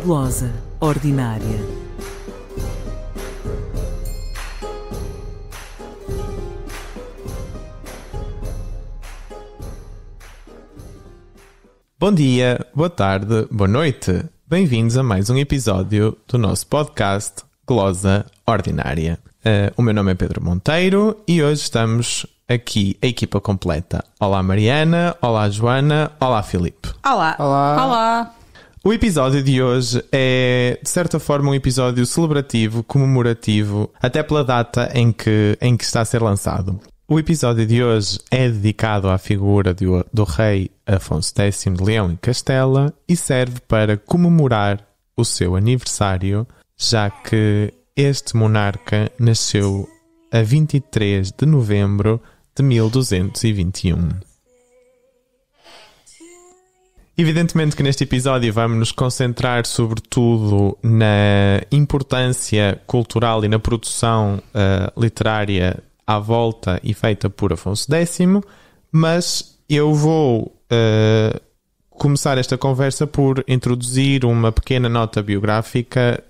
Glosa ordinária. Bom dia, boa tarde, boa noite. Bem-vindos a mais um episódio do nosso podcast Glosa Ordinária. O meu nome é Pedro Monteiro e hoje estamos aqui a equipa completa. Olá Mariana, olá Joana, olá Filipe. Olá. Olá. Olá. O episódio de hoje é, de certa forma, um episódio celebrativo, comemorativo, até pela data em que está a ser lançado. O episódio de hoje é dedicado à figura do rei Afonso X de Leão e Castela e serve para comemorar o seu aniversário, já que este monarca nasceu a 23 de novembro de 1221. Evidentemente que neste episódio vamos nos concentrar sobretudo na importância cultural e na produção literária à volta e feita por Afonso X, mas eu vou começar esta conversa por introduzir uma pequena nota biográfica.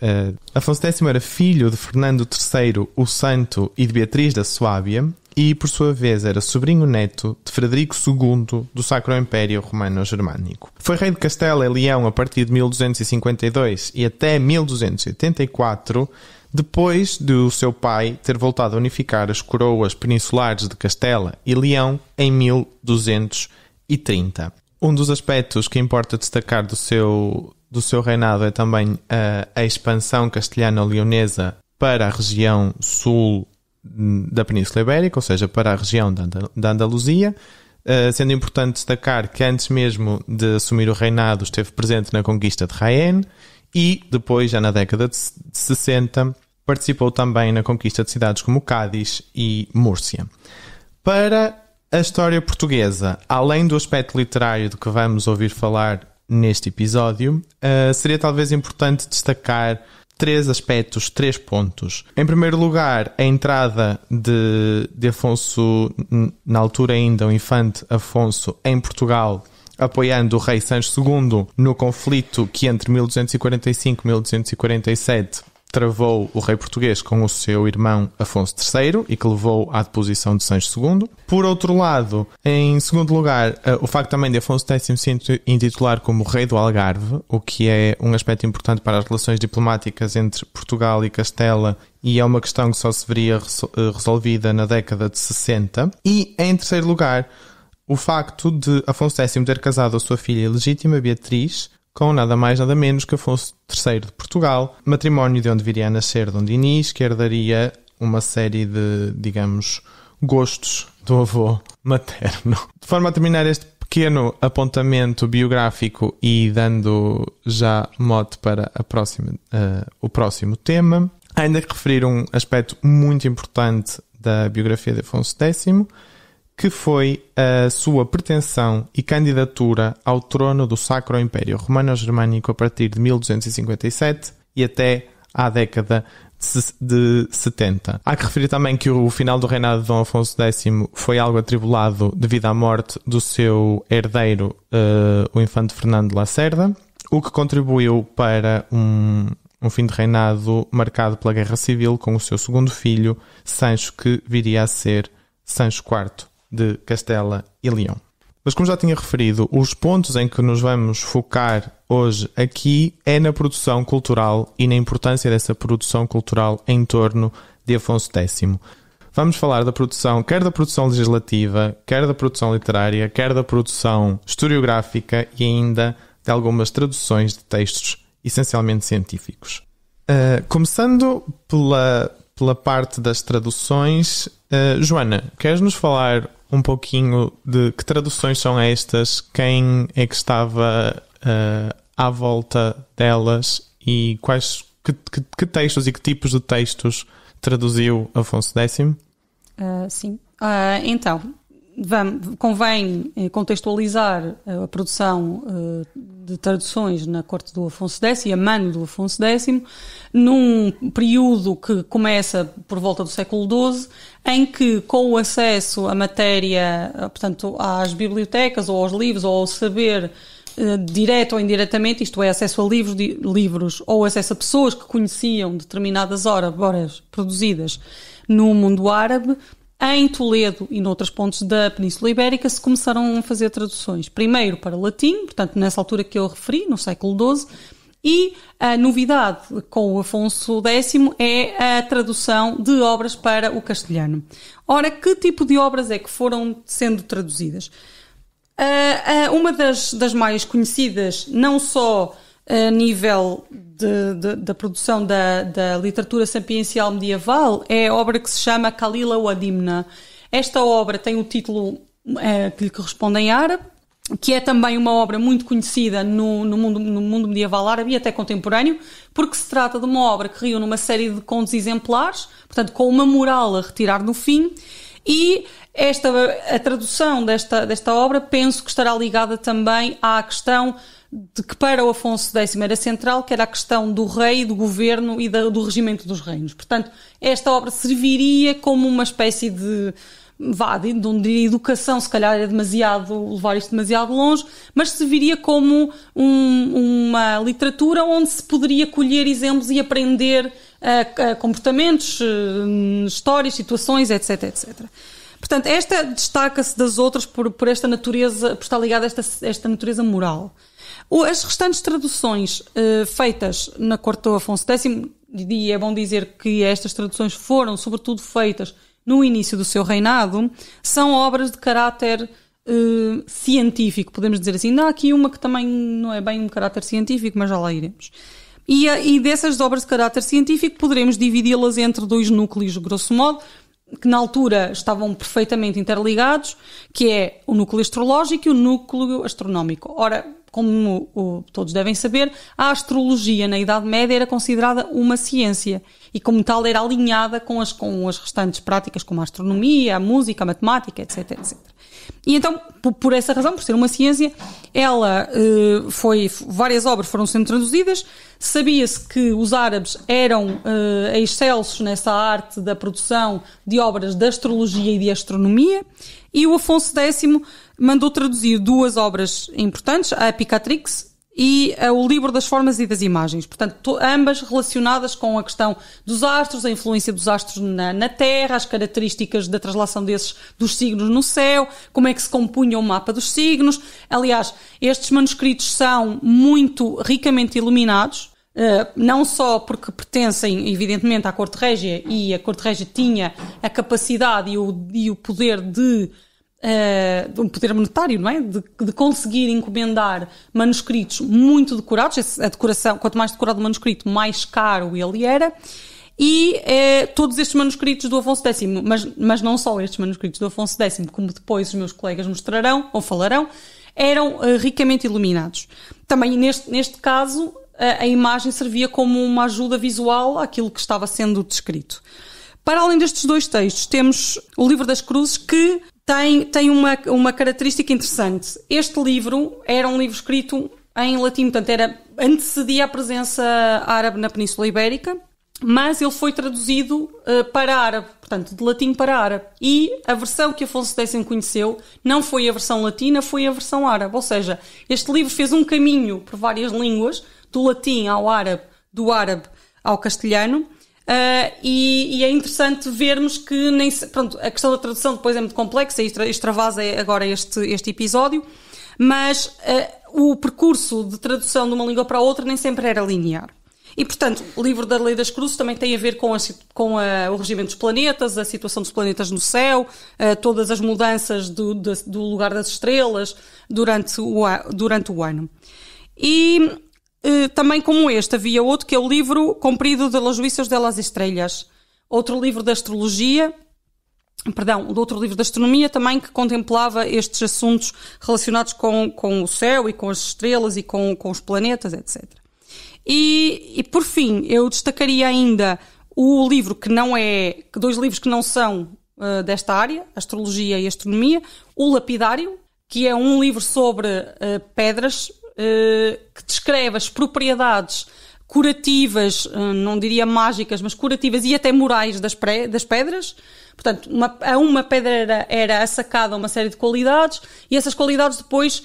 Afonso X era filho de Fernando III o Santo e de Beatriz da Suábia e, por sua vez, era sobrinho-neto de Frederico II do Sacro Império Romano-Germânico. Foi rei de Castela e Leão a partir de 1252 e até 1284, depois do seu pai ter voltado a unificar as coroas peninsulares de Castela e Leão em 1230. Um dos aspectos que importa destacar do seu reinado é também a expansão castelhano-leonesa para a região sul da Península Ibérica, ou seja, para a região da Andaluzia, sendo importante destacar que antes mesmo de assumir o reinado esteve presente na conquista de Jaén e depois, já na década de 60, participou também na conquista de cidades como Cádiz e Múrcia. Para a história portuguesa, além do aspecto literário de que vamos ouvir falar neste episódio, seria talvez importante destacar três pontos. Em primeiro lugar, a entrada de Afonso, na altura ainda o infante Afonso, em Portugal, apoiando o rei Sancho II no conflito que entre 1245 e 1247 travou o rei português com o seu irmão Afonso III e que levou à deposição de Sancho II. Por outro lado, em segundo lugar, o facto também de Afonso X se intitular como rei do Algarve, o que é um aspecto importante para as relações diplomáticas entre Portugal e Castela e é uma questão que só se veria resolvida na década de 60. E, em terceiro lugar, o facto de Afonso X ter casado a sua filha legítima, Beatriz, com nada mais nada menos que Afonso III de Portugal, matrimónio de onde viria a nascer Dom Dinis, que herdaria uma série de, digamos, gostos do avô materno. De forma a terminar este pequeno apontamento biográfico e dando já mote para o próximo tema, há ainda que referir um aspecto muito importante da biografia de Afonso X, que foi a sua pretensão e candidatura ao trono do Sacro Império Romano-Germânico a partir de 1257 e até à década de 70. Há que referir também que o final do reinado de Dom Afonso X foi algo atribulado devido à morte do seu herdeiro, o infante Fernando de Lacerda, o que contribuiu para um fim de reinado marcado pela Guerra Civil com o seu segundo filho, Sancho, que viria a ser Sancho IV de Castela e Leão. Mas como já tinha referido, os pontos em que nos vamos focar hoje aqui é na produção cultural e na importância dessa produção cultural em torno de Afonso X. Vamos falar da produção, quer da produção legislativa, quer da produção literária, quer da produção historiográfica e ainda de algumas traduções de textos essencialmente científicos. Começando pela parte das traduções, Joana, queres nos falar um pouquinho de que traduções são estas, quem é que estava à volta delas e que textos e que tipos de textos traduziu Afonso X? Sim. Então, convém contextualizar a produção de traduções na corte do Afonso X e a mano do Afonso X num período que começa por volta do século XII, em que, com o acesso à matéria, portanto, às bibliotecas ou aos livros ou ao saber direto ou indiretamente, isto é, acesso a livros ou acesso a pessoas que conheciam determinadas obras produzidas no mundo árabe, em Toledo e noutros pontos da Península Ibérica se começaram a fazer traduções. Primeiro para latim, portanto nessa altura que eu referi, no século XII, e a novidade com o Afonso X é a tradução de obras para o castelhano. Ora, que tipo de obras é que foram sendo traduzidas? Uma das mais conhecidas, não só a nível da produção da literatura sapiencial medieval, é a obra que se chama Kalila wa Dimna. Esta obra tem o título que lhe corresponde em árabe, que é também uma obra muito conhecida no mundo medieval árabe e até contemporâneo, porque se trata de uma obra que reúne uma série de contos exemplares, portanto com uma moral a retirar no fim, e a tradução desta obra penso que estará ligada também à questão de que para o Afonso X era central, que era a questão do rei, do governo e do regimento dos reinos. Portanto, esta obra serviria como uma espécie de educação, se calhar é levar isto demasiado longe, mas serviria como uma literatura onde se poderia colher exemplos e aprender comportamentos, histórias, situações, etc, etc. Portanto, esta destaca-se das outras por esta natureza, por estar ligada a esta natureza moral. As restantes traduções feitas na corte do Afonso X, e é bom dizer que estas traduções foram sobretudo feitas no início do seu reinado, são obras de caráter científico, podemos dizer assim. Há aqui uma que também não é bem um caráter científico, mas já lá iremos. E dessas obras de caráter científico poderemos dividi-las entre dois núcleos, grosso modo, que na altura estavam perfeitamente interligados, que é o núcleo astrológico e o núcleo astronómico. Ora, como todos devem saber, a astrologia na Idade Média era considerada uma ciência e como tal era alinhada com as restantes práticas como a astronomia, a música, a matemática, etc, etc. E então, por essa razão, por ser uma ciência, várias obras foram sendo traduzidas. Sabia-se que os árabes eram excelsos nessa arte da produção de obras de astrologia e de astronomia, e o Afonso X mandou traduzir duas obras importantes, a Picatrix e o Livro das Formas e das Imagens. Portanto, ambas relacionadas com a questão dos astros, a influência dos astros na Terra, as características da translação dos signos no céu, como é que se compunha o mapa dos signos. Aliás, estes manuscritos são muito ricamente iluminados, não só porque pertencem, evidentemente, à Corte Régia, e a Corte Régia tinha a capacidade e o poder um poder monetário, não é? De conseguir encomendar manuscritos muito decorados. A decoração, quanto mais decorado o manuscrito, mais caro ele era. E todos estes manuscritos do Afonso X, mas não só estes manuscritos do Afonso X, como depois os meus colegas mostrarão ou falarão, eram ricamente iluminados. Também neste caso, a imagem servia como uma ajuda visual àquilo que estava sendo descrito. Para além destes dois textos, temos o Livro das Cruzes, que tem uma característica interessante. Este livro era um livro escrito em latim, portanto antecedia a presença árabe na Península Ibérica, mas ele foi traduzido para árabe, portanto de latim para árabe. E a versão que Afonso X conheceu não foi a versão latina, foi a versão árabe. Ou seja, este livro fez um caminho por várias línguas, do latim ao árabe, do árabe ao castelhano. E é interessante vermos que a questão da tradução depois é muito complexa e extravasa agora este episódio, mas o percurso de tradução de uma língua para a outra nem sempre era linear. E, portanto, o livro da Lei das Cruzes também tem a ver com o regimento dos planetas, a situação dos planetas no céu, todas as mudanças do lugar das estrelas durante o ano. E também como este, havia outro que é o livro comprido de Los Juicios de las Estrellas, outro livro de astrologia, outro livro de astronomia também, que contemplava estes assuntos relacionados com o céu e com as estrelas e com os planetas, etc. E por fim, eu destacaria ainda o livro dois livros que não são desta área, astrologia e astronomia, o Lapidário, que é um livro sobre pedras, que descreve as propriedades curativas, não diria mágicas, mas curativas e até morais das pedras. Portanto, uma pedra era assacada a uma série de qualidades e essas qualidades depois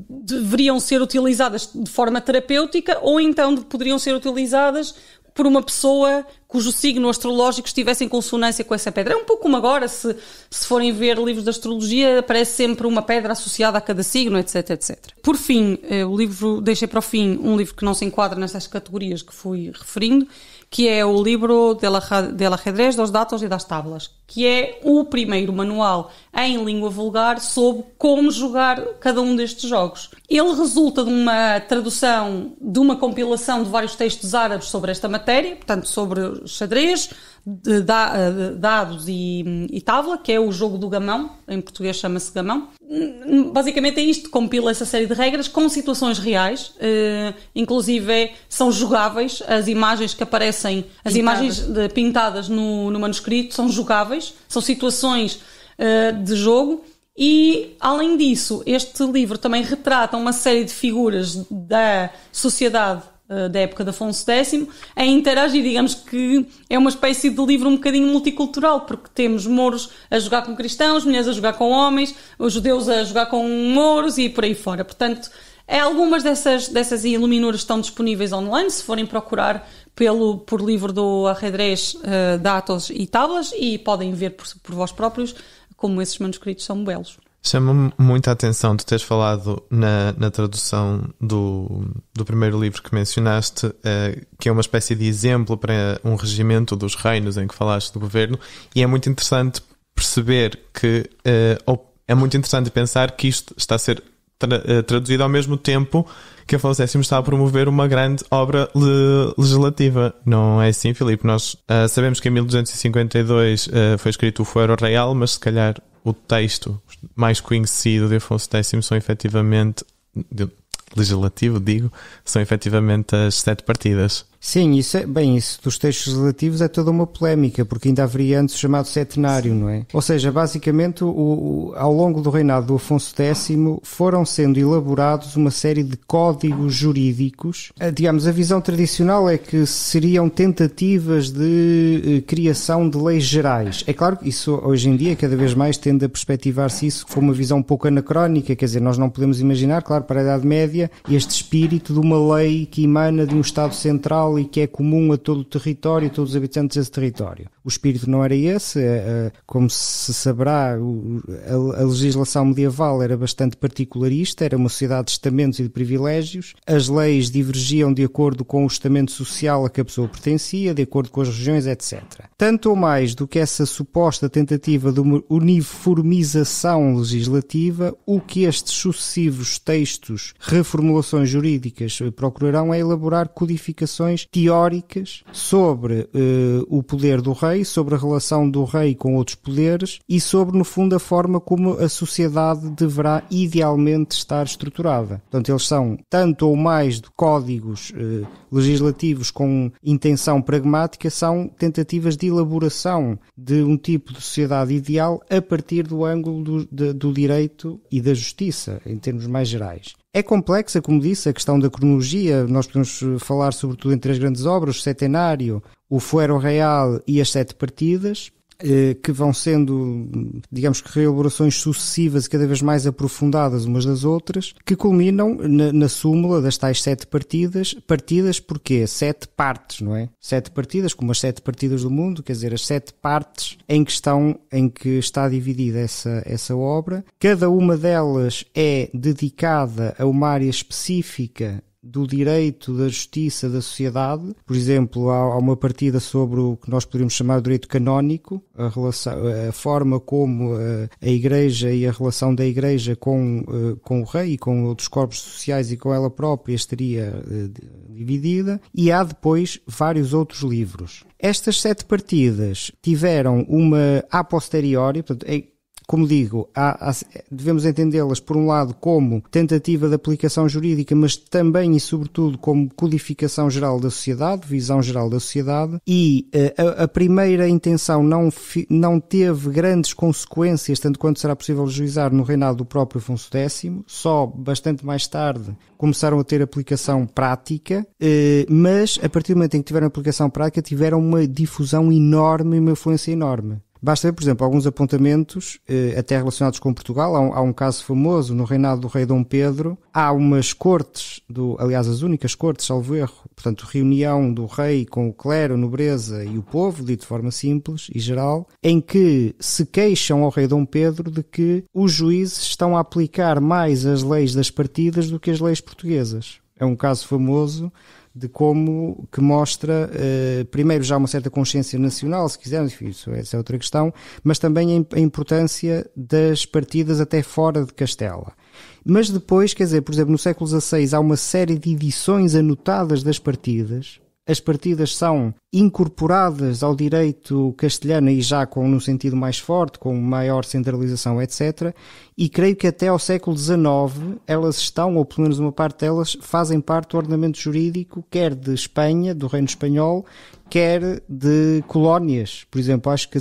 deveriam ser utilizadas de forma terapêutica ou então poderiam ser utilizadas por uma pessoa cujo signo astrológico estivesse em consonância com essa pedra. É um pouco como agora, se forem ver livros de astrologia, aparece sempre uma pedra associada a cada signo, etc, etc. Por fim, deixei para o fim um livro que não se enquadra nessas categorias que fui referindo, que é o livro del ajedrez, dos dados e das tablas, que é o primeiro manual em língua vulgar sobre como jogar cada um destes jogos. Ele resulta de uma tradução, de uma compilação de vários textos árabes sobre esta matéria, portanto, sobre xadrez, dados e tábua, que é o jogo do gamão, em português chama-se gamão. Basicamente é isto, compila essa série de regras com situações reais, inclusive são jogáveis, as imagens que aparecem, as imagens pintadas no manuscrito são jogáveis, são situações de jogo. E, além disso, este livro também retrata uma série de figuras da sociedade da época de Afonso X a interagir, digamos que é uma espécie de livro um bocadinho multicultural, porque temos mouros a jogar com cristãos, mulheres a jogar com homens, os judeus a jogar com mouros e por aí fora. Portanto, algumas dessas iluminuras estão disponíveis online, se forem procurar por livro do ajedrez, dados e tablas, e podem ver por vós próprios como esses manuscritos são belos. Chama-me muita atenção tu teres falado na tradução do primeiro livro que mencionaste, que é uma espécie de exemplo para um regimento dos reinos em que falaste do governo, e é muito interessante perceber que, ou é muito interessante pensar que isto está a ser traduzido ao mesmo tempo que Afonso X está a promover uma grande obra legislativa. Não é assim, Filipe? Nós sabemos que em 1252 foi escrito o Fuero Real, mas se calhar o texto mais conhecido de Afonso X são efetivamente, legislativo, são efetivamente as 7 partidas. Sim, isso dos textos legislativos é toda uma polémica, porque ainda haveria antes o chamado setenário, não é? Ou seja, basicamente, ao longo do reinado do Afonso X foram sendo elaborados uma série de códigos jurídicos. Digamos, a visão tradicional é que seriam tentativas de criação de leis gerais. É claro que isso, hoje em dia, cada vez mais tende a perspectivar-se isso como uma visão um pouco anacrónica, quer dizer, nós não podemos imaginar, claro, para a Idade Média, este espírito de uma lei que emana de um Estado central e que é comum a todo o território, a todos os habitantes desse território. O espírito não era esse, como se saberá, a legislação medieval era bastante particularista, era uma sociedade de estamentos e de privilégios, as leis divergiam de acordo com o estamento social a que a pessoa pertencia, de acordo com as regiões, etc. Tanto ou mais do que essa suposta tentativa de uma uniformização legislativa, o que estes sucessivos textos, reformulações jurídicas procurarão é elaborar codificações teóricas sobre o poder do rei, sobre a relação do rei com outros poderes e sobre, no fundo, a forma como a sociedade deverá idealmente estar estruturada. Portanto, eles são tanto ou mais de códigos legislativos com intenção pragmática, são tentativas de elaboração de um tipo de sociedade ideal a partir do ângulo do direito e da justiça, em termos mais gerais. É complexa, como disse, a questão da cronologia. Nós podemos falar sobretudo em 3 grandes obras, o Setenário, o Fuero Real e as 7 partidas, que vão sendo, digamos que, reelaborações sucessivas e cada vez mais aprofundadas umas das outras, que culminam na súmula das tais 7 partidas. Partidas porque 7 partes, não é? 7 partidas, como as 7 partidas do mundo, quer dizer, as 7 partes em que está dividida essa obra. Cada uma delas é dedicada a uma área específica do direito, da justiça, da sociedade. Por exemplo, há uma partida sobre o que nós poderíamos chamar de direito canónico, a forma como a Igreja e a relação da Igreja com o rei e com outros corpos sociais e com ela própria estaria dividida. E há depois vários outros livros. Estas 7 partidas tiveram uma a posteriori, portanto, como digo, devemos entendê-las, por um lado, como tentativa de aplicação jurídica, mas também e sobretudo como codificação geral da sociedade, visão geral da sociedade, e a primeira intenção não teve grandes consequências, tanto quanto será possível juizar no reinado do próprio Afonso X, só bastante mais tarde começaram a ter aplicação prática, mas a partir do momento em que tiveram aplicação prática tiveram uma difusão enorme e uma influência enorme. Basta ver, por exemplo, alguns apontamentos, até relacionados com Portugal. Há um caso famoso no reinado do rei Dom Pedro. Há umas cortes, aliás, as únicas cortes, salvo erro, portanto, reunião do rei com o clero, a nobreza e o povo, dito de forma simples e geral, em que se queixam ao rei Dom Pedro de que os juízes estão a aplicar mais as leis das partidas do que as leis portuguesas. É um caso famoso de como que mostra, primeiro, já uma certa consciência nacional, se quisermos, essa é outra questão, mas também a importância das partidas até fora de Castela. Mas depois, quer dizer, por exemplo, no século XVI há uma série de edições anotadas das partidas. As partidas são incorporadas ao direito castelhano e já no sentido mais forte, com maior centralização, etc. E creio que até ao século XIX elas estão, ou pelo menos uma parte delas, fazem parte do ordenamento jurídico, quer de Espanha, do Reino Espanhol, quer de colónias. Por exemplo, acho que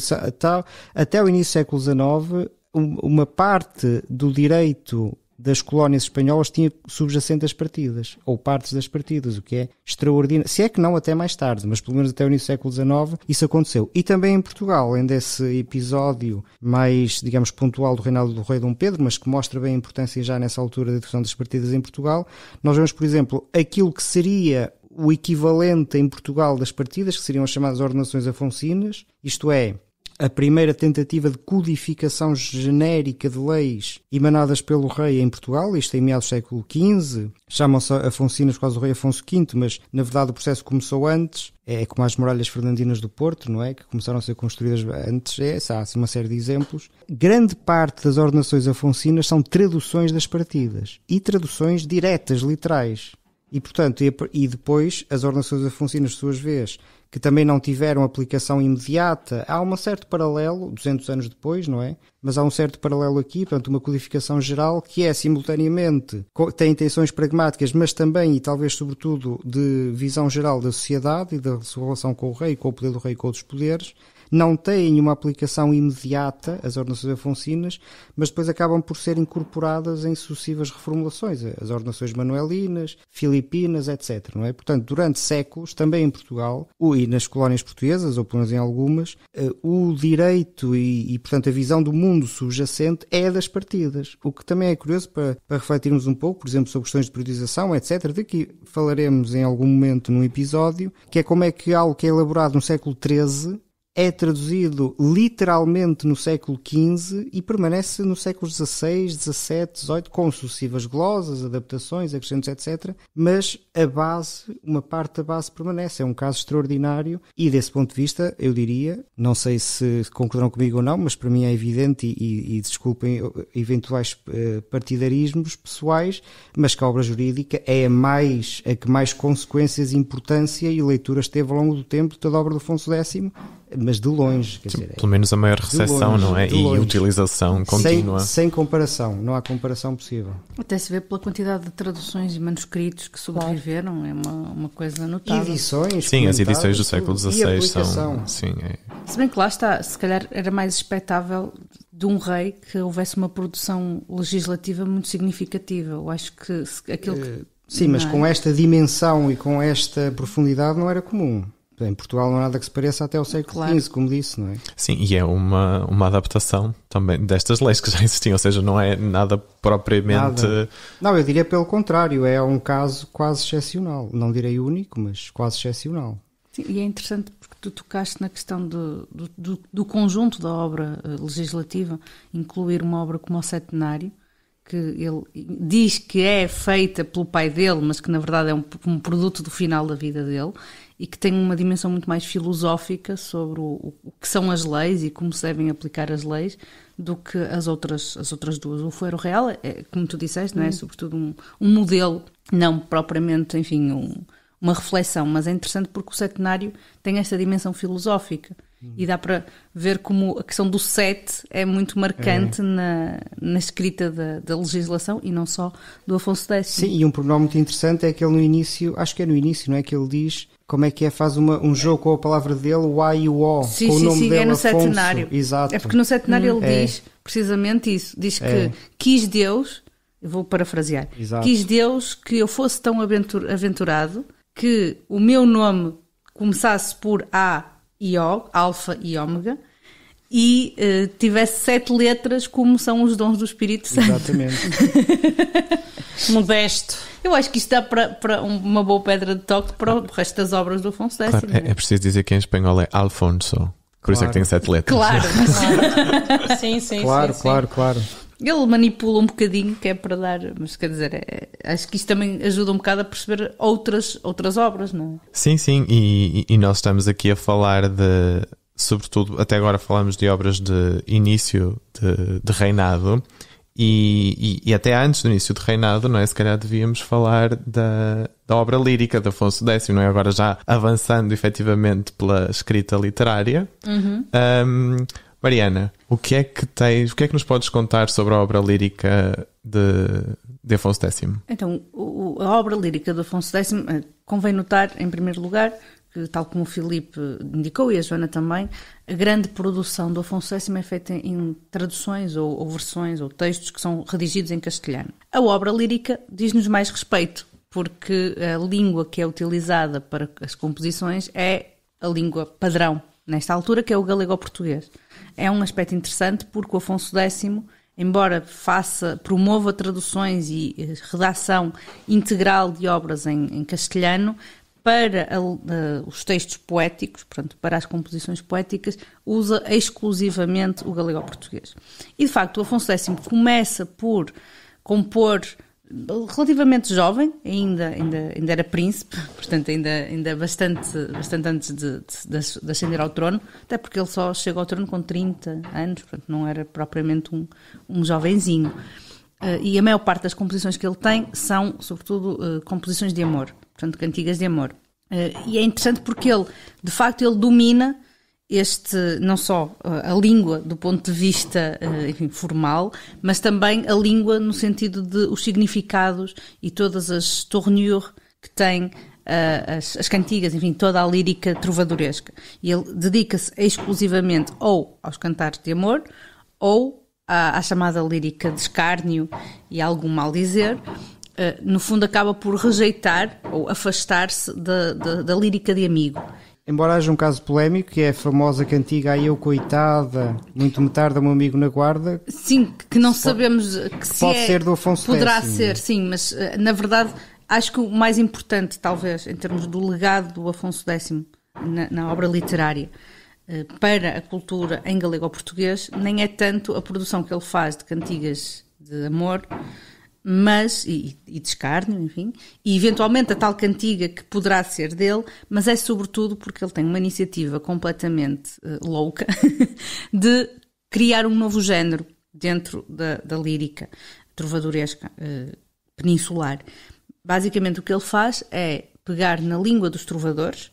até o início do século XIX, uma parte do direito das colónias espanholas tinha subjacente as partidas, ou partes das partidas, o que é extraordinário. Se é que não até mais tarde, mas pelo menos até o início do século XIX isso aconteceu. E também em Portugal, ainda esse episódio mais, digamos, pontual do reinado do rei Dom Pedro, mas que mostra bem a importância já nessa altura da discussão das partidas em Portugal. Nós vemos, por exemplo, aquilo que seria o equivalente em Portugal das partidas, que seriam as chamadas ordenações afonsinas, isto é, a primeira tentativa de codificação genérica de leis emanadas pelo rei em Portugal, isto em meados do século XV, chamam-se afonsinas por causa do rei Afonso V, mas na verdade o processo começou antes, é como as muralhas fernandinas do Porto, não é? Que começaram a ser construídas antes, há assim uma série de exemplos. Grande parte das ordenações afonsinas são traduções das partidas, e traduções diretas, literais. E, portanto, e depois as ordenações afonsinas, de suas vezes, que também não tiveram aplicação imediata, há um certo paralelo, 200 anos depois, não é? Mas há um certo paralelo aqui, portanto, uma codificação geral que é, simultaneamente, tem intenções pragmáticas, mas também, e talvez sobretudo, de visão geral da sociedade e da sua relação com o rei, com o poder do rei e com outros poderes. Não têm uma aplicação imediata, as ordenações afonsinas, mas depois acabam por ser incorporadas em sucessivas reformulações, as ordenações manuelinas, filipinas, etc. Não é? Portanto, durante séculos, também em Portugal, e nas colónias portuguesas, ou pelo menos em algumas, o direito e, portanto, a visão do mundo subjacente é das partidas. O que também é curioso para refletirmos um pouco, por exemplo, sobre questões de periodização, etc. De que falaremos em algum momento num episódio, que é como é que algo que é elaborado no século XIII é traduzido literalmente no século XV e permanece no século XVI, XVII, XVIII, com sucessivas glosas, adaptações, acrescentos, etc. Mas a base, uma parte da base permanece. É um caso extraordinário e, desse ponto de vista, eu diria, não sei se concordarão comigo ou não, mas para mim é evidente e desculpem eventuais partidarismos pessoais, mas que a obra jurídica é a que mais consequências, importância e leituras teve ao longo do tempo de toda a obra do Afonso X, mas de longe, quer dizer, pelo menos a maior recepção, não é? E utilização contínua. Sem comparação, não há comparação possível. Até se vê pela quantidade de traduções e manuscritos que sobreviveram, é uma coisa notável. Edições, sim, as edições do século XVI são. Sim, Se bem que lá está, se calhar era mais expectável de um rei que houvesse uma produção legislativa muito significativa. Eu acho que aquilo que. Sim, mas com esta dimensão e com esta profundidade não era comum. Em Portugal não há nada que se pareça até ao século XV, como disse, não é? Sim, e é uma adaptação também destas leis que já existiam, ou seja, não é nada propriamente... Nada. Não, eu diria pelo contrário, é um caso quase excepcional. Não direi único, mas quase excepcional. Sim, e é interessante porque tu tocaste na questão do conjunto da obra legislativa, incluir uma obra como o Setenário, que ele diz que é feita pelo pai dele, mas que na verdade é um produto do final da vida dele, e que tem uma dimensão muito mais filosófica sobre o que são as leis e como se devem aplicar as leis do que as outras duas. O Fuero Real é, como tu disseste, não é? Sobretudo um modelo, não propriamente, enfim, uma reflexão, mas é interessante porque o Setenário tem esta dimensão filosófica E dá para ver como a questão do 7 é muito marcante na escrita da legislação e não só do Afonso X. Sim, e um pormenor muito interessante é que ele no início, acho que é no início, não é? Que ele diz como é que é, faz um jogo com a palavra dele, o A e o O, sim, com o nome sim, dele, é no Afonso. setenário. Exato. É porque no setenário ele diz precisamente isso. Diz que quis Deus, eu vou parafrasear, Exato. Quis Deus que eu fosse tão aventurado que o meu nome começasse por A e O, alfa e ômega, e tivesse 7 letras como são os dons do Espírito Santo. Exatamente. Modesto. Eu acho que isto dá para uma boa pedra de toque para o resto das obras do Afonso X. Claro, é preciso dizer que em espanhol é Alfonso. Por isso é que tem 7 letras. Claro. Sim, sim, Claro, sim, claro, sim. claro. Ele manipula um bocadinho, que é para dar, mas quer dizer, acho que isto também ajuda um bocado a perceber outras obras, não é? Sim, sim, e nós estamos aqui a falar de, sobretudo, até agora falamos de obras de início de reinado, e até antes do início de reinado, não é? Se calhar devíamos falar da obra lírica de Afonso X, não é? Agora já avançando efetivamente pela escrita literária. Mariana, o que é que nos podes contar sobre a obra lírica de Afonso X? Então, a obra lírica do Afonso X, convém notar, em primeiro lugar, que tal como o Filipe indicou e a Joana também, a grande produção do Afonso X é feita em traduções ou versões ou textos que são redigidos em castelhano. A obra lírica diz-nos mais respeito, porque a língua que é utilizada para as composições é a língua padrão, nesta altura, que é o galego-português. É um aspecto interessante porque o Afonso X, embora promova traduções e redação integral de obras em castelhano, para os textos poéticos, portanto, para as composições poéticas, usa exclusivamente o galego-português. E, de facto, o Afonso X começa por compor relativamente jovem, ainda era príncipe, portanto ainda bastante antes de ascender ao trono, até porque ele só chegou ao trono com 30 anos, portanto não era propriamente um jovenzinho. E a maior parte das composições que ele tem são, sobretudo, composições de amor, portanto cantigas de amor. E é interessante porque ele domina não só a língua do ponto de vista formal, mas também a língua no sentido de os significados e todas as tournures que têm as cantigas, enfim, toda a lírica trovadoresca. E ele dedica-se exclusivamente ou aos cantares de amor ou à chamada lírica de escárnio e algum mal-dizer. No fundo acaba por rejeitar ou afastar-se da lírica de amigo. Embora haja um caso polémico, que é a famosa cantiga "Ai eu coitada, muito me tarda meu amigo na guarda". Sim, que não sabemos que se pode ser do Afonso poderá X. ser, sim, mas na verdade acho que o mais importante, talvez, em termos do legado do Afonso X na obra literária para a cultura em galego-português, nem é tanto a produção que ele faz de cantigas de amor, mas, e de escárnio, enfim, e eventualmente a tal cantiga que poderá ser dele, mas é sobretudo porque ele tem uma iniciativa completamente louca de criar um novo género dentro da lírica trovadoresca peninsular. Basicamente o que ele faz é pegar na língua dos trovadores,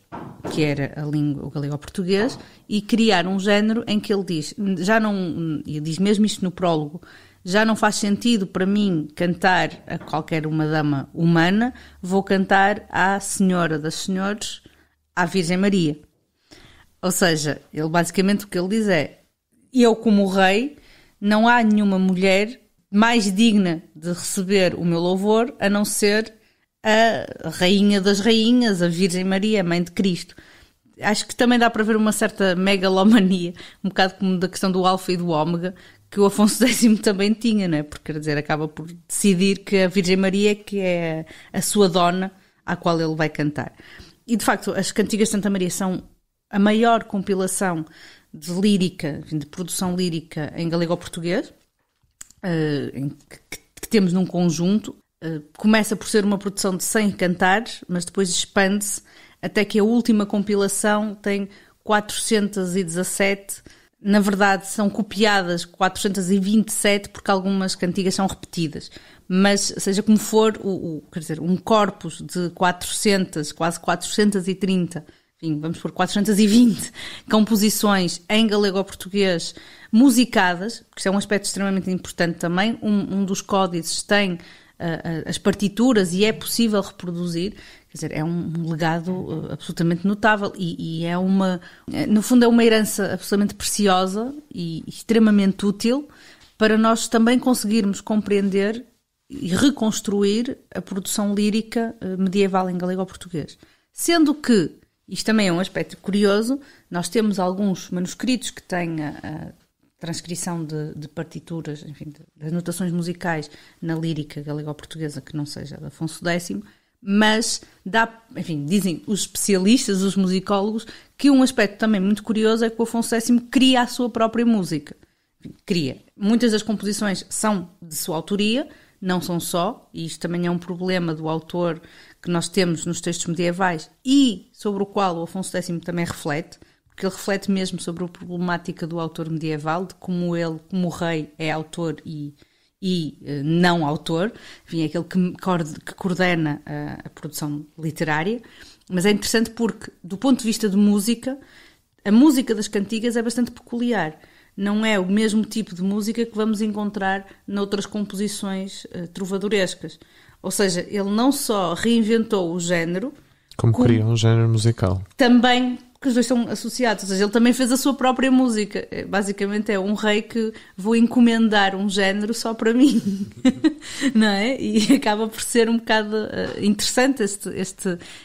que era o galego-português, e criar um género em que ele diz, e diz mesmo isto no prólogo, já não faz sentido para mim cantar a qualquer uma dama humana, vou cantar à Senhora das Senhores, à Virgem Maria. Ou seja, ele basicamente o que ele diz é, eu como rei, não há nenhuma mulher mais digna de receber o meu louvor a não ser a Rainha das Rainhas, a Virgem Maria, a Mãe de Cristo. Acho que também dá para ver uma certa megalomania, um bocado como da questão do alfa e do ômega, que o Afonso X também tinha, não é? Porque, quer dizer, acaba por decidir que a Virgem Maria que é a sua dona à qual ele vai cantar. E, de facto, as cantigas de Santa Maria são a maior compilação de lírica, de produção lírica em galego-português, que temos num conjunto. Começa por ser uma produção de 100 cantares, mas depois expande-se até que a última compilação tem 417. Na verdade, são copiadas 427 porque algumas cantigas são repetidas. Mas, seja como for, quer dizer, um corpus de 400, quase 430 enfim, vamos por 420 composições em galego-português musicadas, porque isso é um aspecto extremamente importante também. Um dos códices tem as partituras e é possível reproduzir. Quer dizer, é um legado absolutamente notável e é no fundo é uma herança absolutamente preciosa e extremamente útil para nós também conseguirmos compreender e reconstruir a produção lírica medieval em galego-português. Sendo que, isto também é um aspecto curioso, nós temos alguns manuscritos que têm a transcrição de partituras, enfim, das notações musicais na lírica galego-portuguesa que não seja de Afonso X, mas dizem os especialistas, os musicólogos, que um aspecto também muito curioso é que o Afonso X cria a sua própria música. Cria. Muitas das composições são de sua autoria, não são só, e isto também é um problema do autor que nós temos nos textos medievais e sobre o qual o Afonso X também reflete, porque ele reflete mesmo sobre a problemática do autor medieval, de como ele, como rei, é autor e não autor, enfim, é aquele que coordena a produção literária. Mas é interessante porque, do ponto de vista de música, a música das cantigas é bastante peculiar. Não é o mesmo tipo de música que vamos encontrar noutras composições trovadorescas. Ou seja, ele não só reinventou o género, como criou um género musical. Também, porque os dois estão associados, ou seja, ele também fez a sua própria música. Basicamente é um rei que vou encomendar um género só para mim, não é? E acaba por ser um bocado interessante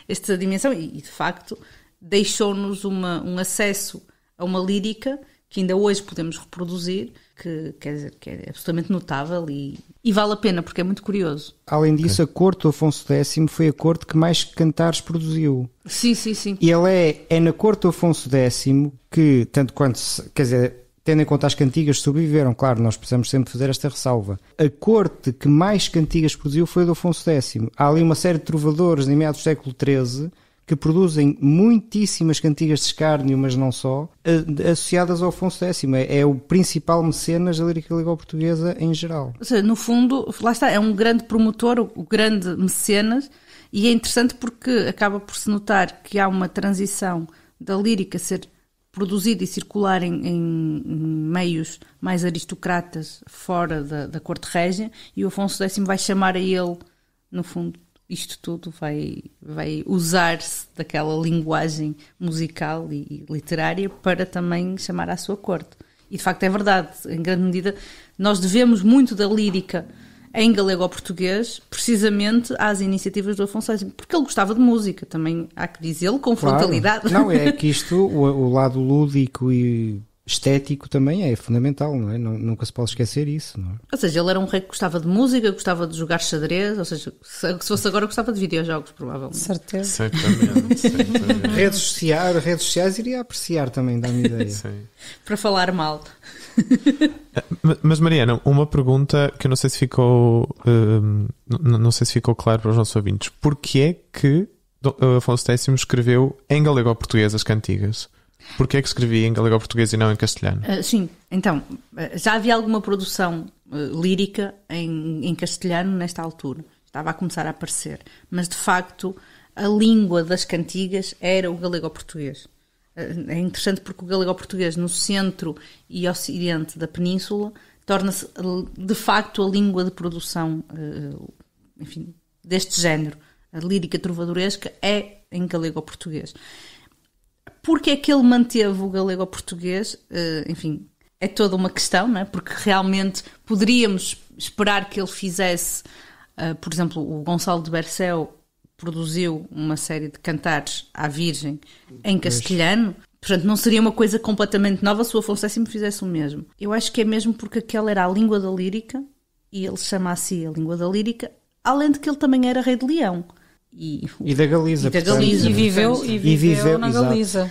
esta dimensão e de facto deixou-nos um acesso a uma lírica que ainda hoje podemos reproduzir, que é absolutamente notável e vale a pena, porque é muito curioso. Além disso, a corte do Afonso X foi a corte que mais cantares produziu. Sim. E ele é na corte do Afonso X que, tanto quanto, quer dizer, tendo em conta as cantigas que sobreviveram, claro, nós precisamos sempre fazer esta ressalva. A corte que mais cantigas produziu foi a do Afonso X. Há ali uma série de trovadores em meados do século XIII que produzem muitíssimas cantigas de escárnio, mas não só, associadas ao Afonso X. É o principal mecenas da lírica galego-portuguesa em geral. Ou seja, no fundo, lá está, é um grande promotor, o grande mecenas, e é interessante porque acaba por se notar que há uma transição da lírica ser produzida e circular em meios mais aristocratas fora da corte régia, e o Afonso X vai chamar a ele, no fundo, isto tudo vai usar-se daquela linguagem musical e literária para também chamar à sua corte. E de facto é verdade, em grande medida nós devemos muito da lírica em galego-português precisamente às iniciativas do Afonso X, porque ele gostava de música, também há que dizê-lo com frontalidade. Claro. Não, é que isto, o lado lúdico e estético também é fundamental, não é? Nunca se pode esquecer isso, não é? Ou seja, ele era um rei que gostava de música, gostava de jogar xadrez, ou seja, se fosse agora gostava de videojogos, provavelmente. Certeza. Certamente. Redes sociais iria apreciar também, dá-me ideia. Sim. Para falar mal. Mas Mariana, uma pergunta que eu não sei se ficou claro para os nossos ouvintes. Porquê é que Afonso X escreveu em galego-português as cantigas? Porquê é que escrevia em galego-português e não em castelhano? Sim, então, já havia alguma produção lírica em castelhano nesta altura. Estava a começar a aparecer. Mas, de facto, a língua das cantigas era o galego-português. É interessante porque o galego-português, no centro e ocidente da península, torna-se, de facto, a língua de produção, enfim, deste género. A lírica trovadoresca é em galego-português. Porque é que ele manteve o galego-português? Enfim, é toda uma questão, não é? Porque realmente poderíamos esperar que ele fizesse, por exemplo, o Gonçalo de Berceu produziu uma série de cantares à Virgem em castelhano, portanto não seria uma coisa completamente nova se o Afonso X fizesse o mesmo. Eu acho que é mesmo porque aquela era a língua da lírica e ele chama a si a língua da lírica, além de que ele também era rei de Leão. E da Galiza. E viveu na Galiza.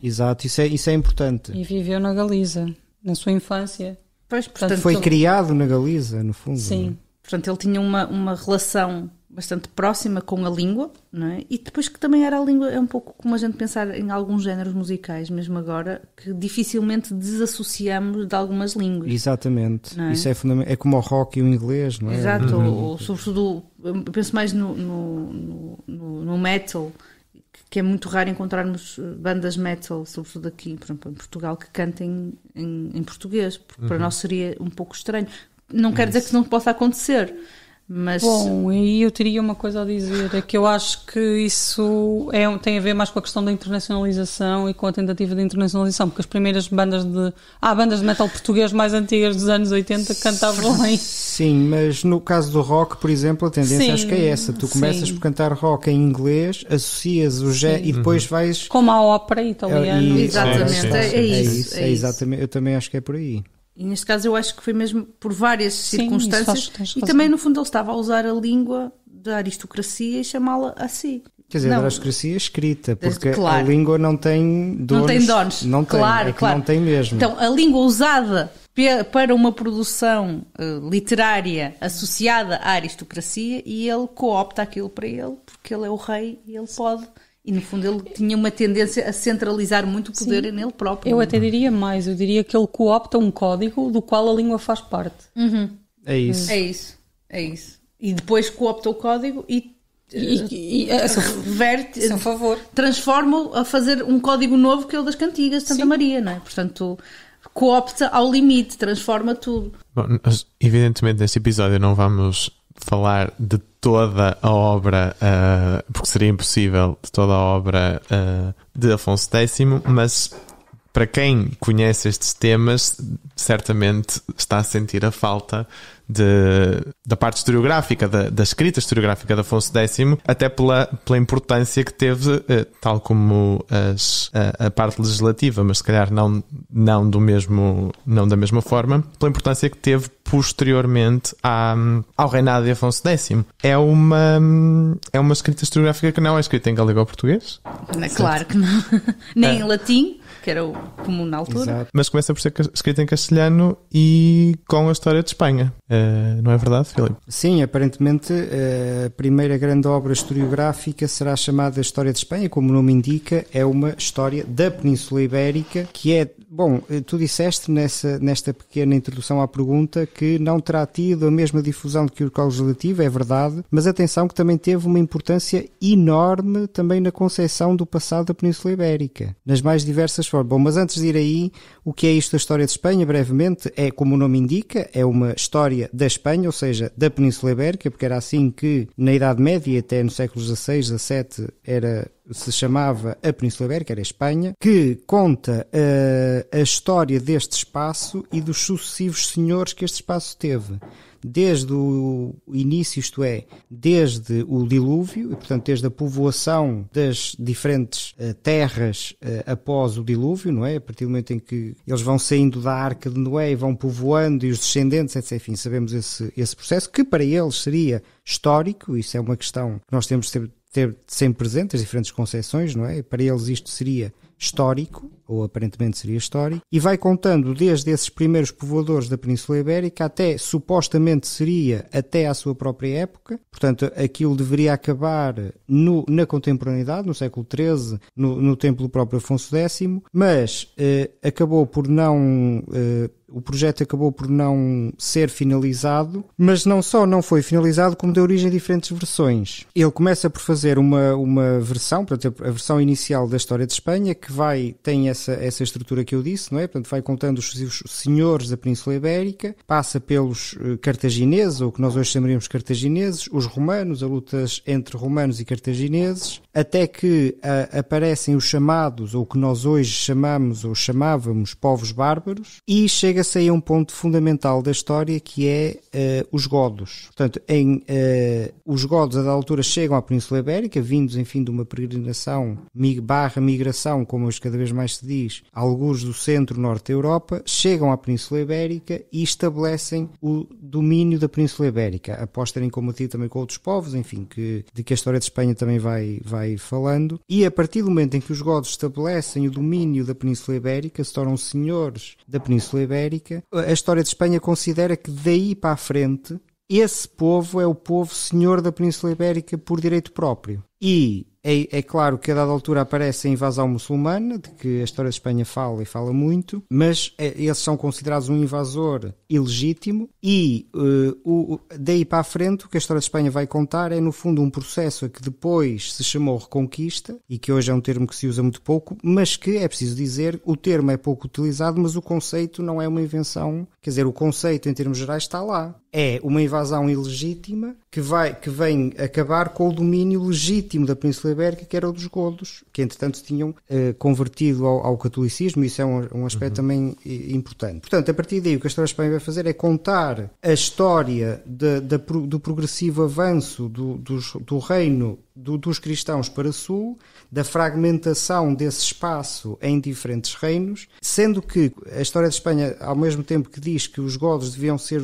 Exato, isso é importante. E viveu na Galiza, na sua infância. Pois, portanto, foi criado na Galiza, no fundo. Sim. Não é? Portanto, ele tinha uma relação bastante próxima com a língua, não é? E depois que também era a língua, é um pouco como a gente pensar em alguns géneros musicais, mesmo agora, que dificilmente desassociamos de algumas línguas. Exatamente. É? Isso é fundamental. É como o rock e o inglês, não é? Exato. Ou sobretudo, eu penso mais no metal, que é muito raro encontrarmos bandas metal, sobretudo aqui, por exemplo, em Portugal, que cantem em português, porque para nós seria um pouco estranho. Não quer dizer que não possa acontecer, mas... Bom, aí eu teria uma coisa a dizer, é que eu acho que isso tem a ver mais com a questão da internacionalização e com a tentativa de internacionalização, porque as primeiras bandas de metal português mais antigas dos anos 80 cantavam em... Sim, mas no caso do rock, por exemplo, a tendência acho que é essa. Tu começas por cantar rock em inglês, associas o e depois vais... Como a ópera italiana. Exatamente, é isso. Exatamente, eu também acho que é por aí. E neste caso eu acho que foi mesmo por várias circunstâncias. E também no fundo ele estava a usar a língua da aristocracia e chamá-la assim. Quer dizer, da aristocracia escrita, porque a língua não tem donos. Não tem donos. Não tem, claro. Não tem mesmo. Então a língua usada para uma produção literária associada à aristocracia, e ele coopta aquilo para ele, porque ele é o rei e ele pode... E no fundo ele tinha uma tendência a centralizar muito o poder nele próprio. Eu até diria mais, eu diria que ele coopta um código do qual a língua faz parte. É isso. É isso. E depois coopta o código e reverte, transforma-o a fazer um código novo, que é o das cantigas de Santa Maria, não é? Portanto, coopta ao limite, transforma tudo. Bom, evidentemente neste episódio não vamos falar de toda a obra, porque seria impossível, de toda a obra de Afonso X, mas para quem conhece estes temas, certamente está a sentir a falta da parte historiográfica, da escrita historiográfica de Afonso X, até pela importância que teve, tal como a parte legislativa, mas se calhar não da mesma forma, pela importância que teve posteriormente ao reinado de Afonso X. É uma escrita historiográfica que não é escrita em galego ou português? Claro que não. Nem em latim, que era o comum na altura. Exato. Mas começa por ser escrita em castelhano e com a história de Espanha. Não é verdade, Filipe? Sim, aparentemente a primeira grande obra historiográfica será chamada História de Espanha, como o nome indica, é uma história da Península Ibérica, que é, bom, tu disseste nesta pequena introdução à pergunta que não terá tido a mesma difusão que o Código Legislativo, é verdade, mas atenção que também teve uma importância enorme também na concepção do passado da Península Ibérica, nas mais diversas formas. Bom, mas antes de ir aí, o que é isto da História de Espanha, brevemente, é, como o nome indica, é uma história da Espanha, ou seja, da Península Ibérica, porque era assim que na Idade Média, até no século XVI, XVII, se chamava a Península Ibérica, era a Espanha, que conta a história deste espaço e dos sucessivos senhores que este espaço teve. Desde o início, isto é, desde o dilúvio, e portanto desde a povoação das diferentes terras após o dilúvio, não é? A partir do momento em que eles vão saindo da Arca de Noé e vão povoando, e os descendentes, etc. Enfim, sabemos esse processo, que para eles seria histórico. Isso é uma questão que nós temos de ter sempre presente, as diferentes concepções, não é? Para eles isto seria histórico, ou aparentemente seria histórico, e vai contando desde esses primeiros povoadores da Península Ibérica até, supostamente seria até à sua própria época, portanto aquilo deveria acabar na contemporaneidade, no século XIII, no tempo do próprio Afonso X, mas acabou por não... O projeto acabou por não ser finalizado, mas não só não foi finalizado, como deu origem a diferentes versões. Ele começa por fazer uma versão, portanto, a versão inicial da História de Espanha, que tem essa estrutura que eu disse, não é? Portanto, vai contando os senhores da Península Ibérica, passa pelos cartagineses, ou o que nós hoje chamaríamos cartagineses, os romanos, as lutas entre romanos e cartagineses, até que aparecem os chamados, ou o que nós hoje chamamos ou chamávamos povos bárbaros, e chega-se aí a um ponto fundamental da história, que é os godos. Portanto, os godos a da altura chegam à Península Ibérica, vindos, enfim, de uma peregrinação migração, como hoje cada vez mais se diz, alguns do centro-norte da Europa, chegam à Península Ibérica e estabelecem o domínio da Península Ibérica, após terem combatido também com outros povos, enfim, de que a história de Espanha também vai falando, e a partir do momento em que os godos estabelecem o domínio da Península Ibérica, se tornam senhores da Península Ibérica, a história de Espanha considera que daí para a frente esse povo é o povo senhor da Península Ibérica por direito próprio. E É claro que a dada altura aparece a invasão muçulmana, de que a história de Espanha fala e fala muito, mas eles são considerados um invasor ilegítimo e daí para a frente o que a história de Espanha vai contar é no fundo um processo a que depois se chamou Reconquista e que hoje é um termo que se usa muito pouco, mas que é preciso dizer, o termo é pouco utilizado, mas o conceito não é uma invenção, quer dizer, o conceito em termos gerais está lá. É uma invasão ilegítima que vem acabar com o domínio legítimo da Península Ibérica, que era o dos godos, que entretanto se tinham convertido ao catolicismo, e isso é um aspecto também importante. Portanto, a partir daí o que a história de Espanha vai fazer é contar a história do progressivo avanço do reino dos cristãos para sul, da fragmentação desse espaço em diferentes reinos, sendo que a história de Espanha, ao mesmo tempo que diz que os godos deviam ser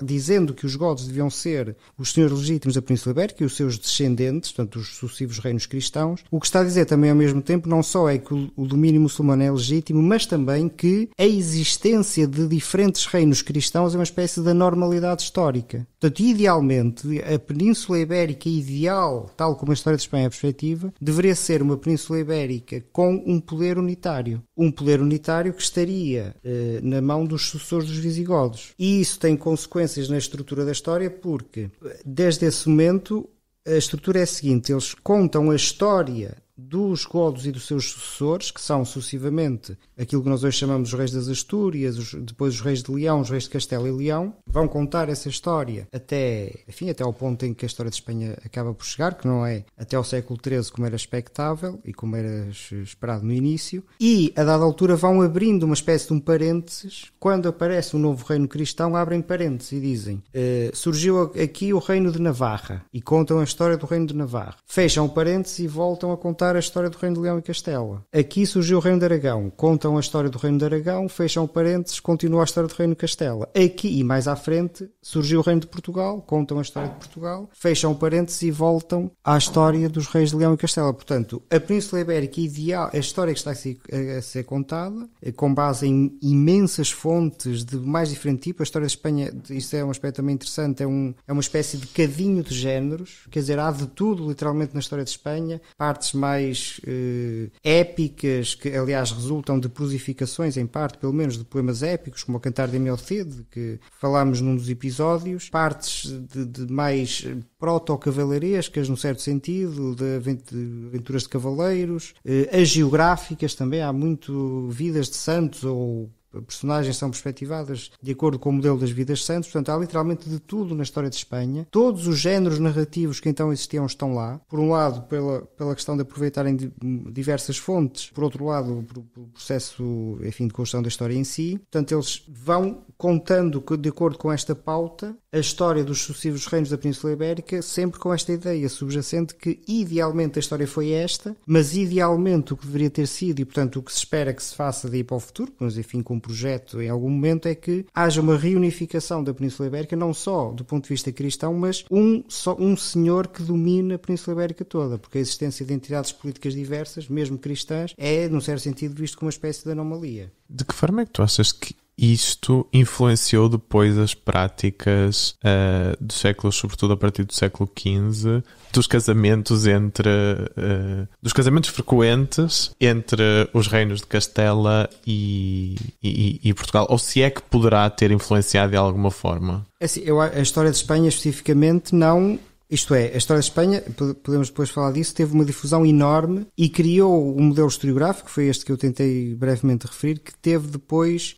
dizendo que os godos deviam ser os senhores legítimos da Península Ibérica e os seus descendentes, portanto os sucessivos reinos cristãos, o que está a dizer também ao mesmo tempo não só é que o domínio muçulmano é legítimo, mas também que a existência de diferentes reinos cristãos é uma espécie de normalidade histórica. Portanto, idealmente, a Península Ibérica ideal, tal como a história de Espanha é perspectiva, deveria ser uma Península Ibérica com um poder unitário. Um poder unitário que estaria na mão dos sucessores dos visigodos. E isso tem consequências na estrutura da história porque, desde esse momento, a estrutura é a seguinte: eles contam a história dos godos e dos seus sucessores, que são sucessivamente aquilo que nós hoje chamamos os reis das Astúrias, depois os reis de Leão, os reis de Castela e Leão, vão contar essa história até ao ponto em que a história de Espanha acaba por chegar, que não é até ao século XIII como era expectável e como era esperado no início, e a dada altura vão abrindo uma espécie de um parênteses. Quando aparece um novo reino cristão, abrem parênteses e dizem surgiu aqui o reino de Navarra, e contam a história do reino de Navarra. Fecham o parênteses e voltam a contar a história do reino de Leão e Castela. Aqui surgiu o reino de Aragão, contam a história do reino de Aragão, fecham parênteses, continua a história do reino de Castela. Aqui e mais à frente surgiu o reino de Portugal, contam a história de Portugal, fecham parênteses e voltam à história dos reis de Leão e Castela. Portanto, a Península Ibérica ideal, a história que está a ser contada, com base em imensas fontes de mais diferente tipo. A história de Espanha, isso é um aspecto também interessante, é uma espécie de cadinho de géneros, quer dizer, há de tudo literalmente na história de Espanha, partes mais épicas, que aliás resultam de prosificações, em parte pelo menos, de poemas épicos, como o Cantar de Emil Cid, que falámos num dos episódios, partes de mais proto-cavalarescas, num certo sentido, de aventuras de cavaleiros, as geográficas também, há muito vidas de santos ou personagens são perspectivadas de acordo com o modelo das vidas santas. Portanto, há literalmente de tudo na história de Espanha. Todos os géneros narrativos que então existiam estão lá. Por um lado, pela questão de aproveitarem diversas fontes. Por outro lado, pelo processo, enfim, de construção da história em si. Portanto, eles vão contando, de acordo com esta pauta, a história dos sucessivos reinos da Península Ibérica, sempre com esta ideia subjacente que, idealmente, a história foi esta, mas idealmente o que deveria ter sido, e portanto o que se espera que se faça daí para o futuro, mas enfim, com um projeto em algum momento, é que haja uma reunificação da Península Ibérica, não só do ponto de vista cristão, mas um senhor que domina a Península Ibérica toda, porque a existência de entidades políticas diversas, mesmo cristãs, é, num certo sentido, visto como uma espécie de anomalia. De que forma é que tu achas que isto influenciou depois as práticas dos séculos, sobretudo a partir do século XV, dos casamentos dos casamentos frequentes entre os reinos de Castela e Portugal? Ou se é que poderá ter influenciado de alguma forma? Assim, a história de Espanha especificamente não... Isto é, a história de Espanha, podemos depois falar disso, teve uma difusão enorme e criou um modelo historiográfico, foi este que eu tentei brevemente referir, que teve depois,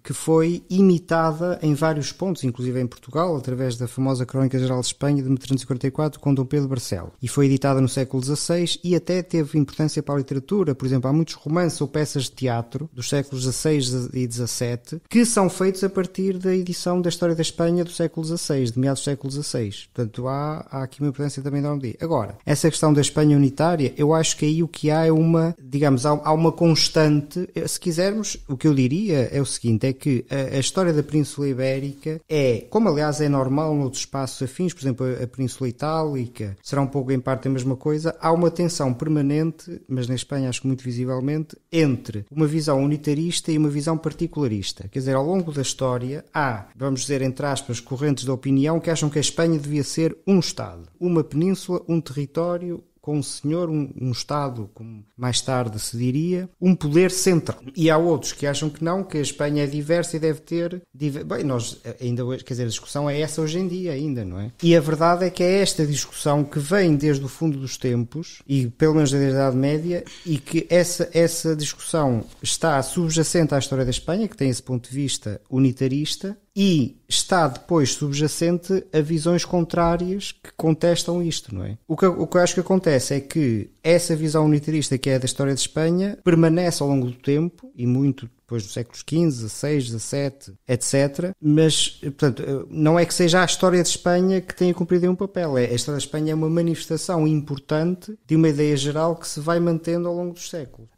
que foi imitada em vários pontos, inclusive em Portugal, através da famosa Crónica Geral de Espanha de 1344, com Dom Pedro Barcelo. E foi editada no século XVI e até teve importância para a literatura. Por exemplo, há muitos romances ou peças de teatro dos séculos XVI e XVII que são feitos a partir da edição da História da Espanha do século XVI, de meados do século XVI. Portanto, há aqui uma importância também da dia. Agora, essa questão da Espanha unitária, eu acho que aí o que há é há uma constante, se quisermos, o que eu diria é o seguinte, é que a história da Península Ibérica é, como aliás é normal noutros espaços afins, por exemplo, a Península Itálica, será um pouco em parte a mesma coisa, há uma tensão permanente, mas na Espanha acho que muito visivelmente, entre uma visão unitarista e uma visão particularista. Quer dizer, ao longo da história há, vamos dizer, entre aspas, correntes de opinião que acham que a Espanha devia ser um Estado, uma península, um território com um senhor, um Estado, como mais tarde se diria, um poder central. E há outros que acham que não, que a Espanha é diversa e deve ter... Bem, nós ainda hoje, quer dizer, a discussão é essa hoje em dia ainda, não é? E a verdade é que é esta discussão que vem desde o fundo dos tempos, e pelo menos desde a Idade Média, e que essa discussão está subjacente à história da Espanha, que tem esse ponto de vista unitarista, e está depois subjacente a visões contrárias que contestam isto, não é? O que eu acho que acontece é que essa visão unitarista que é da história de Espanha permanece ao longo do tempo, e muito depois dos séculos XV, XVI, XVII, etc. Mas, portanto, não é que seja a história de Espanha que tenha cumprido um papel. A história de Espanha é uma manifestação importante de uma ideia geral que se vai mantendo ao longo dos séculos.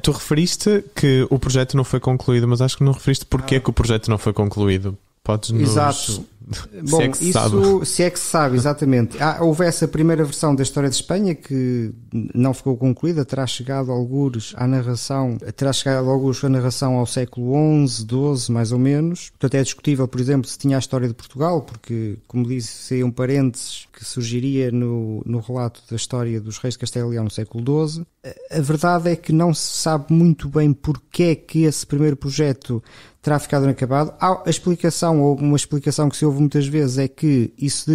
Tu referiste que o projeto não foi concluído, mas acho que não referiste porque que o projeto não foi concluído. Podes-nos... Exato. Bom, se é que se sabe, exatamente. Houve essa primeira versão da história de Espanha que não ficou concluída, terá chegado algures à narração ao século XI, XII, mais ou menos. Portanto, é discutível, por exemplo, se tinha a história de Portugal, porque, como disse, aí um parênteses que surgiria no relato da história dos reis de Castelo e Leão no século XII. A verdade é que não se sabe muito bem porque é que esse primeiro projeto terá ficado inacabado. Há a explicação, ou uma explicação que se ouve muitas vezes, é que isso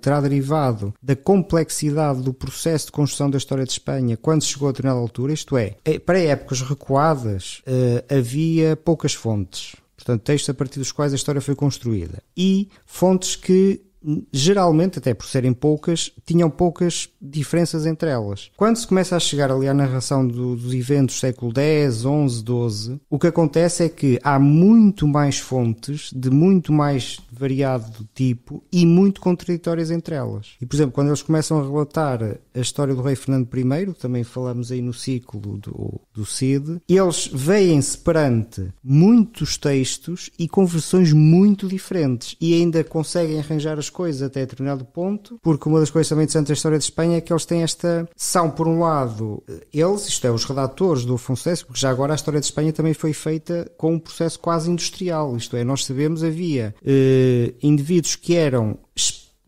terá derivado da complexidade do processo de construção da história de Espanha quando chegou a determinada altura, isto é, para épocas recuadas havia poucas fontes, portanto textos a partir dos quais a história foi construída, e fontes que geralmente, até por serem poucas, tinham poucas diferenças entre elas. Quando se começa a chegar ali à narração dos eventos do século X, XI, XII, o que acontece é que há muito mais fontes, de muito mais variado tipo e muito contraditórias entre elas. E, por exemplo, quando eles começam a relatar a história do rei Fernando I, também falamos aí no ciclo do Cid, eles veem-se perante muitos textos e com versões muito diferentes, e ainda conseguem arranjar as coisas até determinado ponto, porque uma das coisas também interessantes da história de Espanha é que eles têm são, por um lado, isto é, os redatores do Afonso X, porque já agora a história de Espanha também foi feita com um processo quase industrial, isto é, nós sabemos, havia indivíduos que eram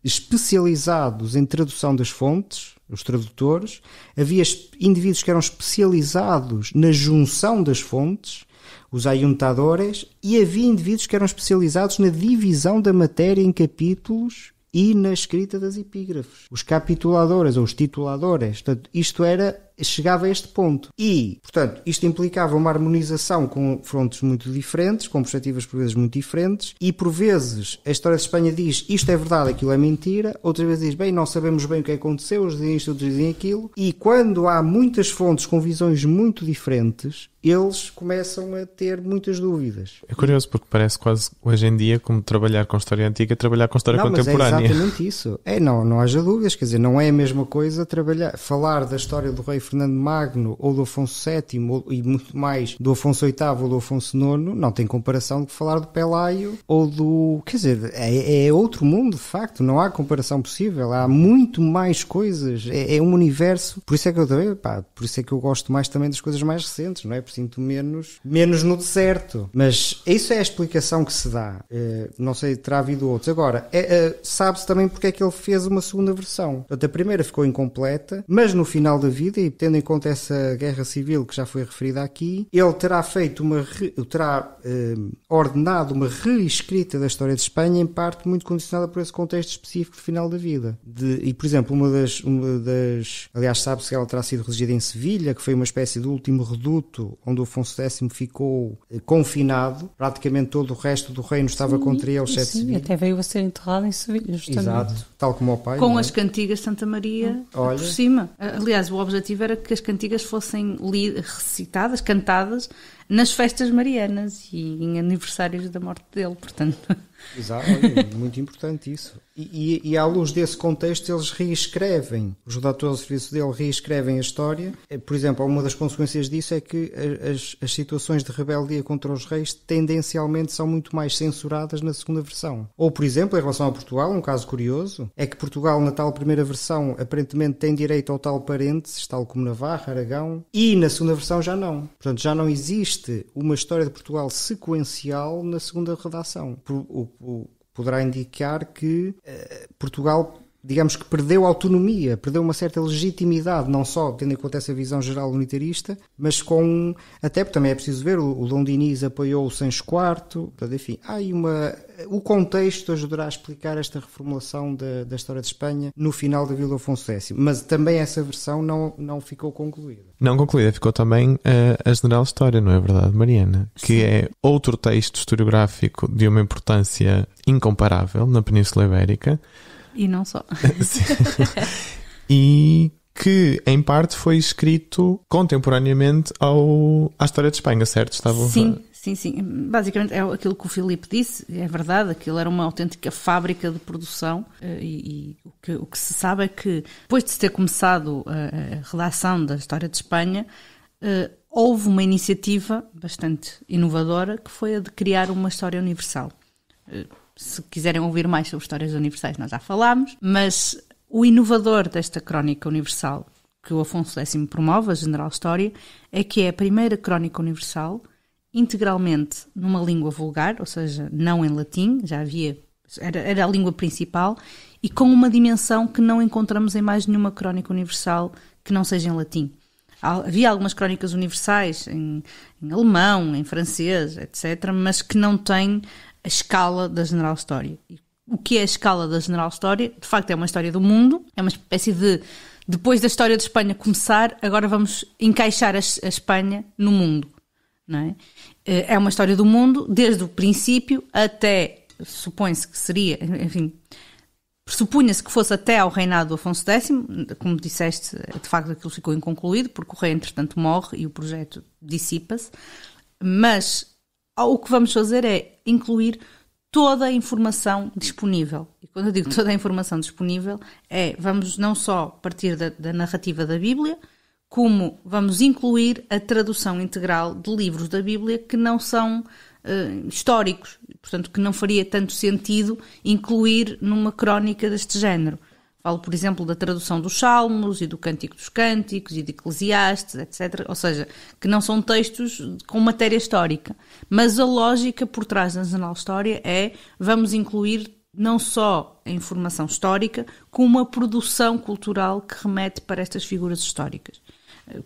especializados em tradução das fontes, os tradutores, havia indivíduos que eram especializados na junção das fontes, os ayuntadores, e havia indivíduos que eram especializados na divisão da matéria em capítulos e na escrita das epígrafes. Os capituladores ou os tituladores. Portanto, chegava a este ponto. E, portanto, isto implicava uma harmonização com frontes muito diferentes, com perspectivas por vezes muito diferentes, e por vezes a história de Espanha diz isto é verdade, aquilo é mentira, outras vezes diz, bem, não sabemos bem o que aconteceu, uns dizem isto, outros dizem aquilo, e quando há muitas fontes com visões muito diferentes, eles começam a ter muitas dúvidas. É curioso porque parece quase hoje em dia, como trabalhar com história antiga, trabalhar com história contemporânea. Mas é exatamente isso. Não haja dúvidas, quer dizer, não é a mesma coisa falar da história do rei Fernando Magno ou do Afonso VII e muito mais do Afonso VIII ou do Afonso IX, não tem comparação de falar do Pelaio ou do... Quer dizer, é outro mundo, de facto, não há comparação possível, há muito mais coisas, é um universo, por isso é que eu também, por isso é que eu gosto mais também das coisas mais recentes, não é? Porque sinto menos no deserto, mas isso é a explicação que se dá, não sei, terá havido outros. Agora, sabe-se também porque é que ele fez uma segunda versão. Portanto, a primeira ficou incompleta, mas no final da vida, e tendo em conta essa guerra civil que já foi referida aqui, ele terá feito ordenado uma reescrita da história de Espanha, em parte muito condicionada por esse contexto específico de final da vida. E, por exemplo, uma das aliás, sabe-se que ela terá sido redigida em Sevilha, que foi uma espécie de último reduto onde o Afonso X ficou confinado, praticamente todo o resto do reino estava contra ele, exceto Sevilha. Até veio a ser enterrado em Sevilha, justamente. Exato, tal como o pai. Com as cantigas de Santa Maria por cima. Aliás, o objetivo era que as cantigas fossem recitadas, cantadas, nas festas marianas e em aniversários da morte dele, portanto... Exato, muito importante isso. E à luz desse contexto eles reescrevem, os redatores do serviço dele reescrevem a história. Por exemplo, uma das consequências disso é que as situações de rebeldia contra os reis tendencialmente são muito mais censuradas na segunda versão. Ou, por exemplo, em relação a Portugal, um caso curioso, é que Portugal na tal primeira versão aparentemente tem direito ao tal parênteses, tal como Navarra, Aragão, e na segunda versão já não. Portanto, já não existe uma história de Portugal sequencial na segunda redação. Poderá indicar que Portugal digamos que perdeu autonomia, perdeu uma certa legitimidade, não só tendo em conta essa visão geral unitarista, mas com, até porque também é preciso ver, o Dom Dinis apoiou o Sancho IV, portanto, enfim, há aí o contexto ajudará a explicar esta reformulação da história de Espanha no final da vida do Afonso X, mas também essa versão não ficou concluída. Não concluída, ficou também a General História, não é verdade, Mariana? Sim. Que é outro texto historiográfico de uma importância incomparável na Península Ibérica. E não só. E que, em parte, foi escrito contemporaneamente à História de Espanha, certo? Sim. Basicamente é aquilo que o Filipe disse, é verdade, aquilo era uma autêntica fábrica de produção e o que se sabe é que, depois de se ter começado a redação da História de Espanha, houve uma iniciativa bastante inovadora que foi a de criar uma história universal. Se quiserem ouvir mais sobre histórias universais, nós já falámos, mas o inovador desta crónica universal que o Afonso X promove, a General História, é que é a primeira crónica universal integralmente numa língua vulgar, ou seja, não em latim, já havia, era a língua principal, e com uma dimensão que não encontramos em mais nenhuma crónica universal que não seja em latim. Havia algumas crónicas universais em alemão, em francês, etc., mas que não têm a escala da General História. E o que é a escala da General História? De facto, é uma história do mundo, é uma espécie de, depois da história de Espanha começar, agora vamos encaixar a Espanha no mundo, não é? É uma história do mundo, desde o princípio até, supõe-se que seria, enfim, pressupunha-se que fosse até ao reinado do Afonso X, como disseste, de facto aquilo ficou inconcluído, porque o rei, entretanto, morre e o projeto dissipa-se, mas o que vamos fazer é incluir toda a informação disponível. E quando eu digo toda a informação disponível, vamos não só partir da narrativa da Bíblia, como vamos incluir a tradução integral de livros da Bíblia que não são históricos, portanto que não faria tanto sentido incluir numa crónica deste género. Falo, por exemplo, da tradução dos Salmos e do Cântico dos Cânticos e de Eclesiastes, etc. Ou seja, que não são textos com matéria histórica. Mas a lógica por trás da General História vamos incluir não só a informação histórica, como a produção cultural que remete para estas figuras históricas.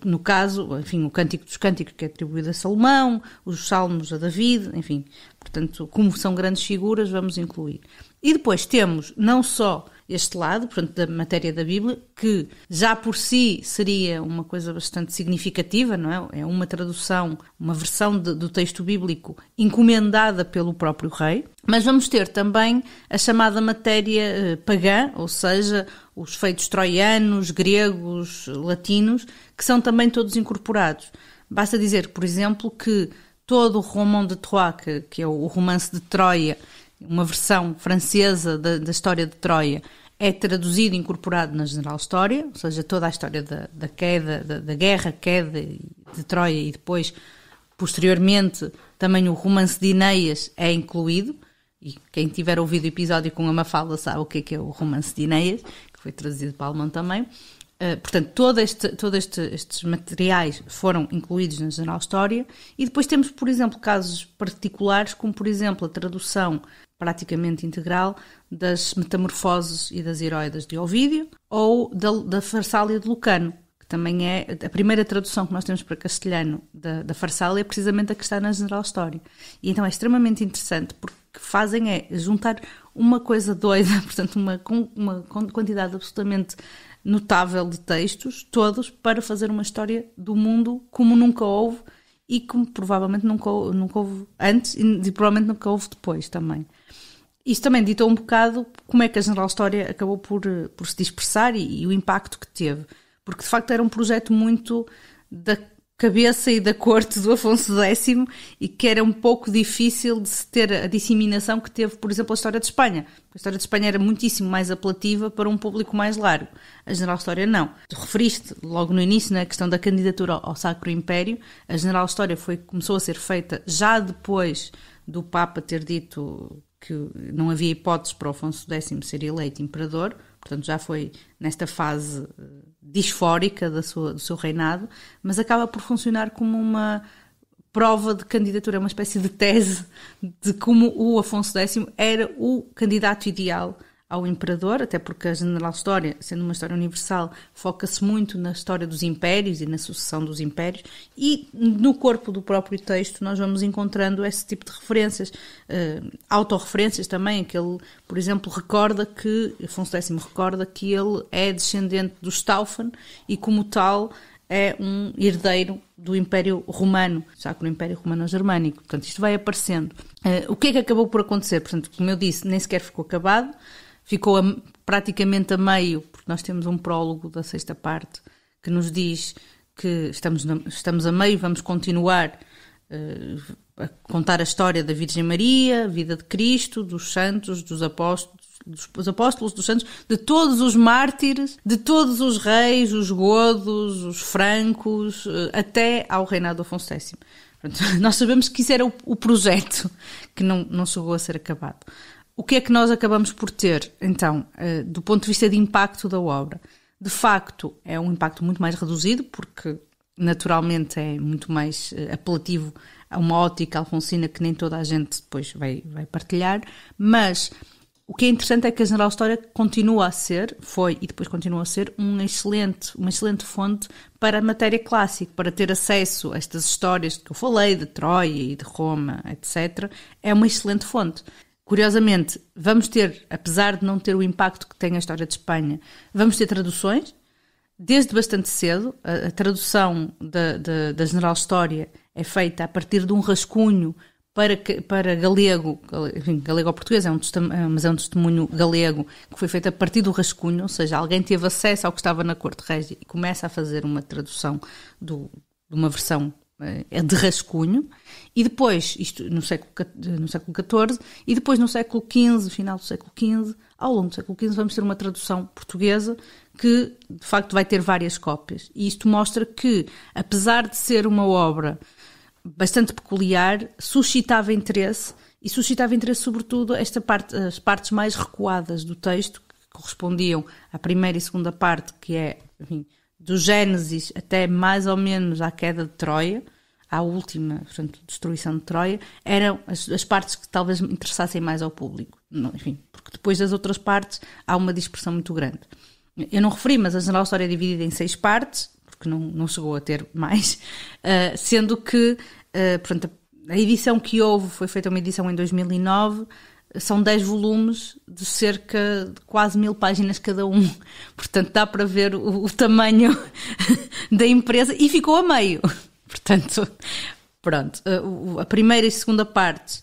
No caso, enfim, o Cântico dos Cânticos, que é atribuído a Salomão, os Salmos a David, enfim. Portanto, como são grandes figuras, vamos incluir. E depois temos não só este lado, portanto, da matéria da Bíblia, que já por si seria uma coisa bastante significativa, não é? É uma tradução, uma versão do texto bíblico encomendada pelo próprio rei, mas vamos ter também a chamada matéria pagã, ou seja, os feitos troianos, gregos, latinos, que são também todos incorporados. Basta dizer, por exemplo, que todo o Roman de Troyes, que é o romance de Troia, uma versão francesa da história de Troia, é traduzido e incorporado na General História, ou seja, toda a história da queda, da guerra, queda de Troia e depois, posteriormente, também o romance de Enéas é incluído, e quem tiver ouvido o episódio com a Mafalda sabe o que é o romance de Enéas, que foi traduzido para o alemão também. Portanto, todos estes materiais foram incluídos na General História e depois temos, por exemplo, casos particulares, como, por exemplo, a tradução praticamente integral das Metamorfoses e das Heróidas de Ovídio ou da Farsália de Lucano, que também é a primeira tradução que nós temos para castelhano da Farsália, é precisamente a que está na General História. E então é extremamente interessante porque o que fazem é juntar uma coisa doida, portanto uma quantidade absolutamente notável de textos, todos para fazer uma história do mundo como nunca houve e como provavelmente nunca houve antes e provavelmente nunca houve depois também. Isto também ditou um bocado como é que a General História acabou por se dispersar e o impacto que teve, porque de facto era um projeto muito da cabeça e da corte do Afonso X e que era um pouco difícil de se ter a disseminação que teve, por exemplo, a História de Espanha. A História de Espanha era muitíssimo mais apelativa para um público mais largo. A General História não. Tu referiste logo no início na questão da candidatura ao Sacro Império. A General História começou a ser feita já depois do Papa ter dito que não havia hipóteses para o Afonso X ser eleito imperador, portanto já foi nesta fase disfórica do seu reinado, mas acaba por funcionar como uma prova de candidatura, uma espécie de tese de como o Afonso X era o candidato ideal ao imperador, até porque a General História, sendo uma história universal, foca-se muito na história dos impérios e na sucessão dos impérios, e no corpo do próprio texto nós vamos encontrando esse tipo de referências, autorreferências também, que ele, por exemplo, Afonso X recorda que ele é descendente do Stauffen e, como tal, é um herdeiro do Império Romano, já que no Império Romano-Germânico. Portanto, isto vai aparecendo. O que é que acabou por acontecer? Portanto, como eu disse, nem sequer ficou acabado, ficou praticamente a meio, porque nós temos um prólogo da 6ª parte que nos diz que estamos a meio, vamos continuar a contar a história da Virgem Maria, a vida de Cristo, dos santos, dos apóstolos, dos santos, de todos os mártires, de todos os reis, os godos, os francos, até ao reinado de Afonso X. Portanto, nós sabemos que isso era o projeto que não chegou a ser acabado. O que é que nós acabamos por ter, então, do ponto de vista de impacto da obra? De facto, é um impacto muito mais reduzido, porque naturalmente é muito mais apelativo a uma ótica alfonsina que nem toda a gente depois vai partilhar, mas o que é interessante é que a General História continua a ser, foi e depois continua a ser, uma excelente fonte para a matéria clássica, para ter acesso a estas histórias que eu falei, de Troia e de Roma, etc. É uma excelente fonte. Curiosamente, vamos ter, apesar de não ter o impacto que tem a história de Espanha, vamos ter traduções, desde bastante cedo. A tradução da General História é feita a partir de um rascunho para galego, enfim, galego ou português, mas é um testemunho galego que foi feito a partir do rascunho, ou seja, alguém teve acesso ao que estava na Corte Régia e começa a fazer uma tradução de uma versão de rascunho, e depois, isto no século XIV, e depois no século XV, final do século XV, ao longo do século XV, vamos ter uma tradução portuguesa que, de facto, vai ter várias cópias. E isto mostra que, apesar de ser uma obra bastante peculiar, suscitava interesse sobretudo as partes mais recuadas do texto, que correspondiam à primeira e segunda parte, que é, enfim, do Gênesis até mais ou menos à queda de Troia, à última, portanto, destruição de Troia, eram as partes que talvez interessassem mais ao público. Enfim, porque depois das outras partes há uma dispersão muito grande. Eu não referi, mas a General História é dividida em 6 partes, porque não chegou a ter mais, sendo que, portanto, a edição que houve foi feita uma edição em 2009, são 10 volumes de cerca de quase 1000 páginas cada um. Portanto, dá para ver o tamanho da empresa, e ficou a meio. Portanto, pronto. A primeira e segunda parte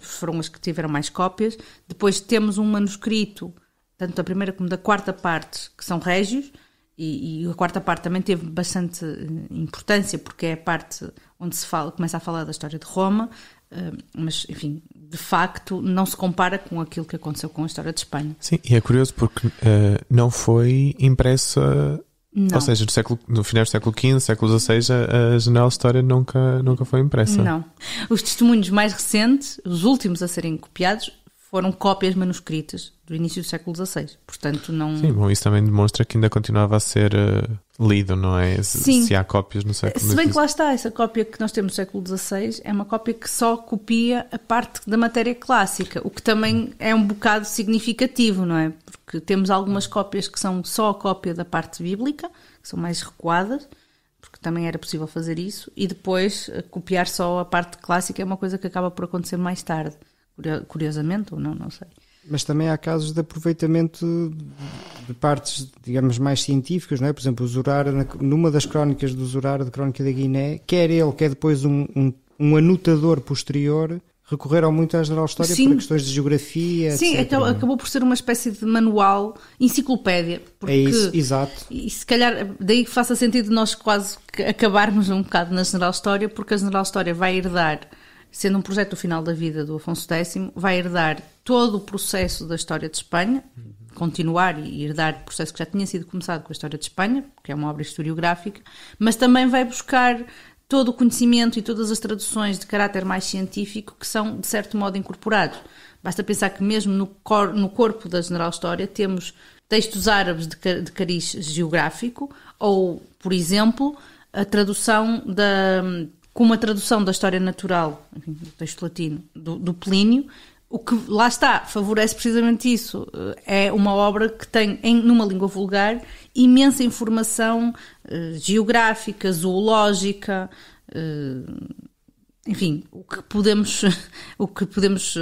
foram as que tiveram mais cópias. Depois temos um manuscrito, tanto da primeira como da quarta parte, que são régios, e a quarta parte também teve bastante importância, porque é a parte onde começa a falar da história de Roma, mas, enfim, de facto não se compara com aquilo que aconteceu com a história de Espanha. Sim, e é curioso porque não foi impressa, não. Ou seja, no final do século XV, século XVI, a General História nunca foi impressa. Não. Os testemunhos mais recentes, os últimos a serem copiados, foram cópias manuscritas do início do século XVI. Portanto, não... Sim, bom, isso também demonstra que ainda continuava a ser lido, não é? Sim. Se há cópias no século XVI. Se bem que lá está, essa cópia que nós temos no século XVI é uma cópia que só copia a parte da matéria clássica, o que também é um bocado significativo, não é? Porque temos algumas cópias que são só a cópia da parte bíblica, que são mais recuadas, porque também era possível fazer isso, e depois copiar só a parte clássica é uma coisa que acaba por acontecer mais tarde. Curiosamente, ou não sei. Mas também há casos de aproveitamento de partes, digamos, mais científicas, não é? Por exemplo, o Zurara, numa das crónicas do Zurara, de Crónica da Guiné, quer ele, quer depois um anotador posterior, recorreram muito à General História. Sim. Para questões de geografia, sim, etc. Então acabou por ser uma espécie de manual, enciclopédia. Porque, é isso, exato. E se calhar daí que faça sentido nós quase acabarmos um bocado na General História, porque a General História vai herdar, sendo um projeto do final da vida do Afonso X, vai herdar todo o processo da história de Espanha, continuar e herdar o processo que já tinha sido começado com a história de Espanha, que é uma obra historiográfica, mas também vai buscar todo o conhecimento e todas as traduções de caráter mais científico que são, de certo modo, incorporados. Basta pensar que mesmo no corpo da General História temos textos árabes de cariz geográfico, ou, por exemplo, como a tradução da história natural, enfim, do texto latino, do Plínio, O que, lá está, favorece precisamente isso. É uma obra que tem, numa língua vulgar, imensa informação geográfica, zoológica, enfim, o que podemos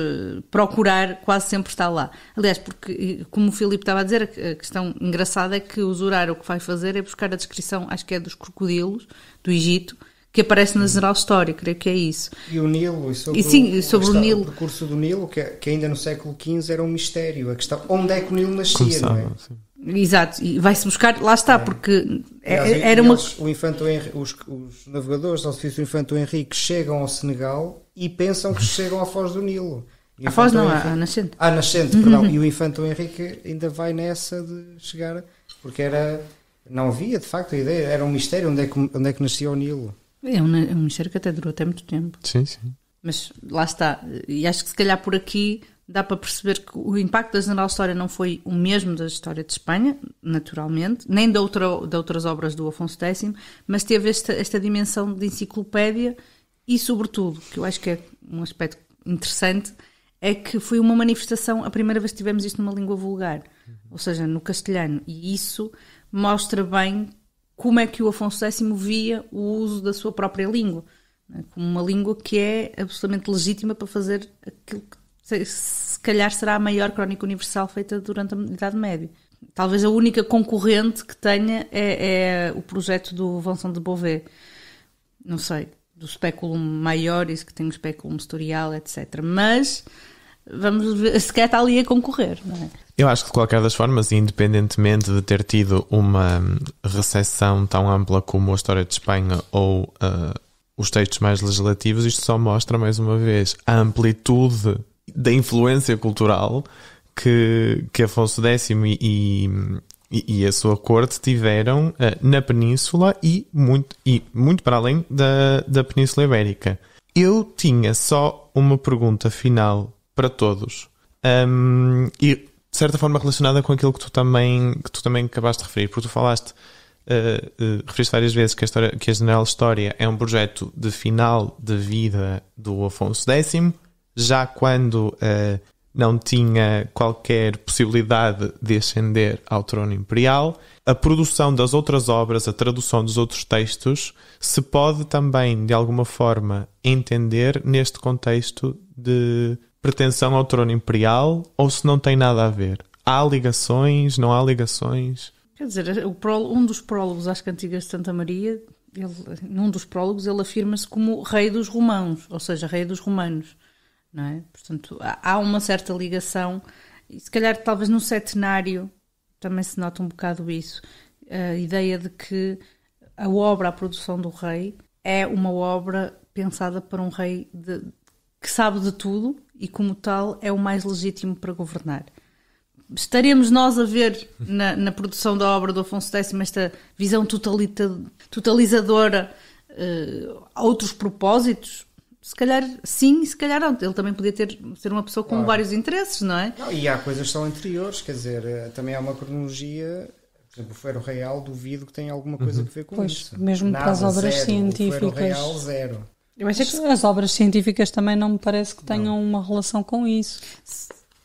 procurar quase sempre está lá. Aliás, porque, como o Filipe estava a dizer, a questão engraçada é que o Zurara o que vai fazer é buscar a descrição, acho que é dos crocodilos do Egito, que aparece na General História, creio que é isso. E o Nilo, sobre o Nilo. O percurso do Nilo, que ainda no século XV era um mistério. A questão, onde é que o Nilo nascia, não é? Sim. Exato, e vai-se buscar, lá está, porque era uma... Os navegadores ao serviço do Infante Henrique chegam ao Senegal e pensam que chegam à Foz do Nilo. A Foz não, à Nascente. À Nascente, perdão. E o Infante Henrique ainda vai nessa de chegar, porque não havia, de facto, a ideia, era um mistério onde é que nascia o Nilo. É um mistério que até durou até muito tempo. Sim. Mas lá está. E acho que se calhar por aqui dá para perceber que o impacto da General História não foi o mesmo da História de Espanha, naturalmente, nem de outras obras do Afonso X, mas teve esta dimensão de enciclopédia e, sobretudo, que eu acho que é um aspecto interessante, é que foi uma manifestação, a primeira vez que tivemos isto numa língua vulgar, ou seja, no castelhano. E isso mostra bem como é que o Afonso X via o uso da sua própria língua, como uma língua que é absolutamente legítima para fazer aquilo que se calhar será a maior crónica universal feita durante a Idade Média. Talvez a única concorrente que tenha é o projeto do Vincent de Beauvais, não sei, do Speculum Maioris, que tem o Speculum Historial, etc. Mas vamos ver, se calhar está ali a concorrer, não é? Eu acho que de qualquer das formas, independentemente de ter tido uma recepção tão ampla como a História de Espanha ou os textos mais legislativos, isto só mostra mais uma vez a amplitude da influência cultural que Afonso X e a sua corte tiveram na Península e muito para além da Península Ibérica. Eu tinha só uma pergunta final para todos. E de certa forma relacionada com aquilo que tu também acabaste de referir, porque tu falaste, referiste várias vezes que a General História é um projeto de final de vida do Afonso X, já quando não tinha qualquer possibilidade de ascender ao trono imperial. A produção das outras obras, a tradução dos outros textos, se pode também, de alguma forma, entender neste contexto de pretensão ao trono imperial, ou se não tem nada a ver? Há ligações? Não há ligações? Quer dizer, um dos prólogos às Cantigas de Santa Maria, num dos prólogos ele afirma-se como rei dos romãos, ou seja, rei dos romanos, não é? Portanto, há uma certa ligação, e se calhar talvez no setenário também se nota um bocado isso, a ideia de que a produção do rei, é uma obra pensada para um rei que sabe de tudo e, como tal, é o mais legítimo para governar. Estaremos nós a ver na produção da obra do Afonso X esta visão totalizadora a outros propósitos? Se calhar sim, se calhar não. Ele também podia ser uma pessoa com vários interesses, não é? Não, e há coisas que são anteriores, quer dizer, também há uma cronologia. Por exemplo, o Fuero Real, duvido que tenha alguma coisa a ver com isso. Mesmo para as obras científicas. O Fuero Real, zero. Eu acho que as obras científicas também não me parece que tenham uma relação com isso.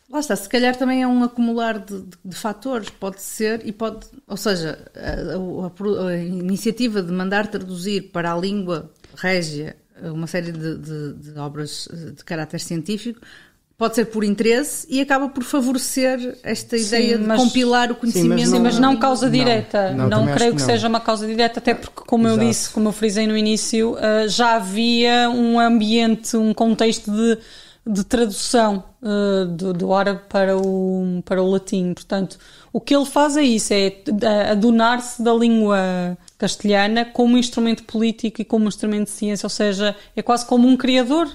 Lá está, se calhar também é um acumular de fatores, pode ser, e pode, ou seja, a iniciativa de mandar traduzir para a língua régia uma série de obras de caráter científico pode ser por interesse e acaba por favorecer esta ideia de compilar o conhecimento. Mas não causa direta. Não creio que seja uma causa direta, até porque, como eu disse, como eu frisei no início, já havia um ambiente, um contexto de tradução do árabe para o latim. Portanto, o que ele faz é isso, é adonar-se da língua castelhana como instrumento político e como instrumento de ciência, ou seja, é quase como um criador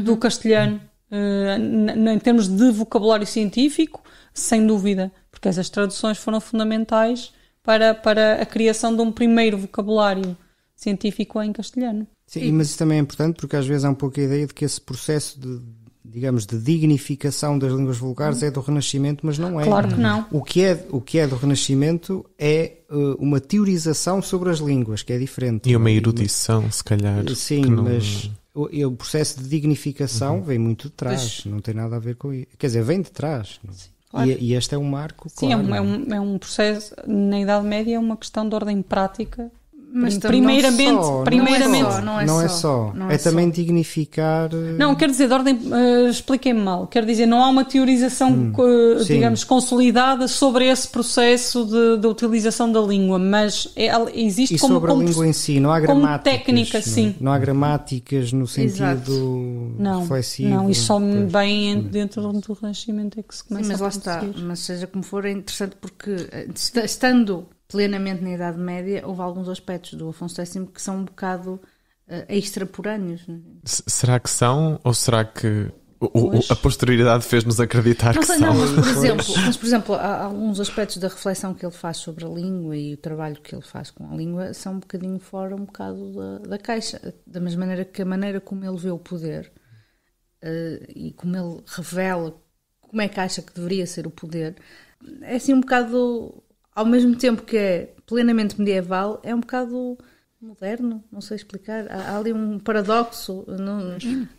do castelhano. Em termos de vocabulário científico, sem dúvida, porque essas traduções foram fundamentais para a criação de um primeiro vocabulário científico em castelhano. Sim, mas isso também é importante porque às vezes há um pouco a ideia de que esse processo de dignificação das línguas vulgares é do Renascimento, mas não é. Claro que não. O que é do Renascimento é uma teorização sobre as línguas, que é diferente. E uma erudição, se calhar. Sim, mas o processo de dignificação vem muito de trás, não tem nada a ver com isso. Quer dizer, vem de trás. Claro. E este é um marco. Sim, claro, é um processo, na Idade Média é uma questão de ordem prática. Mas Primeiramente, não é só. É também dignificar. Não, quer dizer, de ordem, expliquei-me mal. Quer dizer, não há uma teorização, digamos, consolidada sobre esse processo de utilização da língua, mas existe e como sobre a língua em si, não há gramáticas. Técnica, sim. Não há gramáticas no sentido reflexivo. Não, isso só bem dentro do Renascimento é que se começa mas a lá está. produzir. Mas seja como for, é interessante porque, estando plenamente na Idade Média, houve alguns aspectos do Afonso X que são um bocado extraporâneos. Não é? Será que são? Ou será que a posterioridade fez-nos acreditar não que sei, são? Não, mas por exemplo, há alguns aspectos da reflexão que ele faz sobre a língua e o trabalho que ele faz com a língua são um bocadinho fora um bocado da caixa. Da mesma maneira que a maneira como ele vê o poder e como ele revela como é que acha que deveria ser o poder, é assim um bocado... Ao mesmo tempo que é plenamente medieval, é um bocado moderno, não sei explicar. Há ali um paradoxo.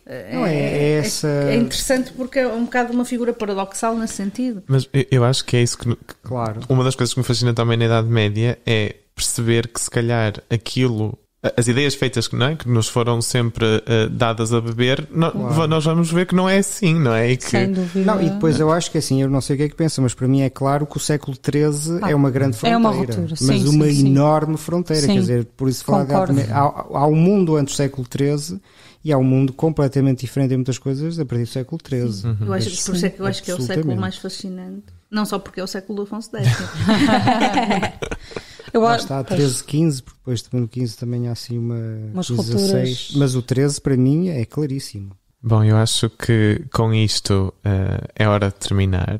É interessante porque é um bocado uma figura paradoxal nesse sentido. Mas eu acho que é isso que... Claro. Uma das coisas que me fascina também na Idade Média é perceber que se calhar aquilo... As ideias feitas que nos foram sempre dadas a beber, nós vamos ver que não é assim, não é? E que... Sem dúvida. Não, e depois eu acho que assim, eu não sei o que é que pensa, mas para mim é claro que o século XIII é uma grande fronteira. É uma ruptura, mas uma enorme fronteira. Sim. Quer dizer, por isso falar há um mundo antes do século XIII e há um mundo completamente diferente em muitas coisas a partir do século XIII. Eu acho, por isso é que eu acho que é o século mais fascinante. Não só porque é o século do Afonso X. Lá está, 13, 15, porque depois também no 15 também há assim umas 16, mas o 13 para mim é claríssimo. Bom, eu acho que com isto é hora de terminar.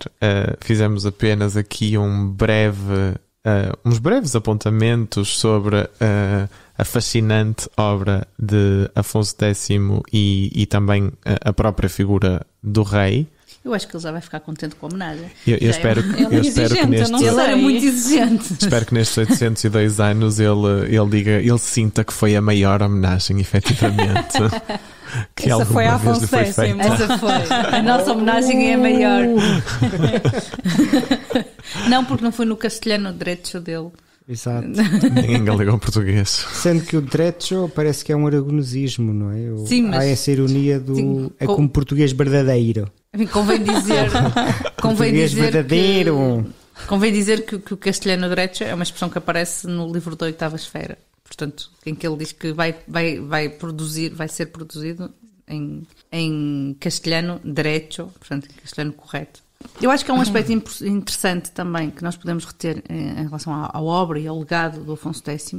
Fizemos apenas aqui uns breves apontamentos sobre a fascinante obra de Afonso X e também a própria figura do rei. Eu acho que ele já vai ficar contente com a homenagem. Eu espero que ele era muito exigente. Espero que nestes 802 anos ele sinta que foi a maior homenagem, efetivamente. Que essa foi a Afonso X. Essa foi. A nossa homenagem é a maior. Não, porque não foi no castelhano direito dele. Exato. Nem em galego ou português. Sendo que o direito parece que é um aragonesismo, não é? Sim, mas... Há essa ironia do... Sim, é como português verdadeiro. Enfim, convém dizer verdadeiro. Convém dizer que o castelhano direito é uma expressão que aparece no livro da Oitava Esfera. Portanto, em que ele diz que vai ser produzido em castelhano direito, portanto, em castelhano correto. Eu acho que é um aspecto interessante também que nós podemos reter em relação à obra e ao legado do Afonso X,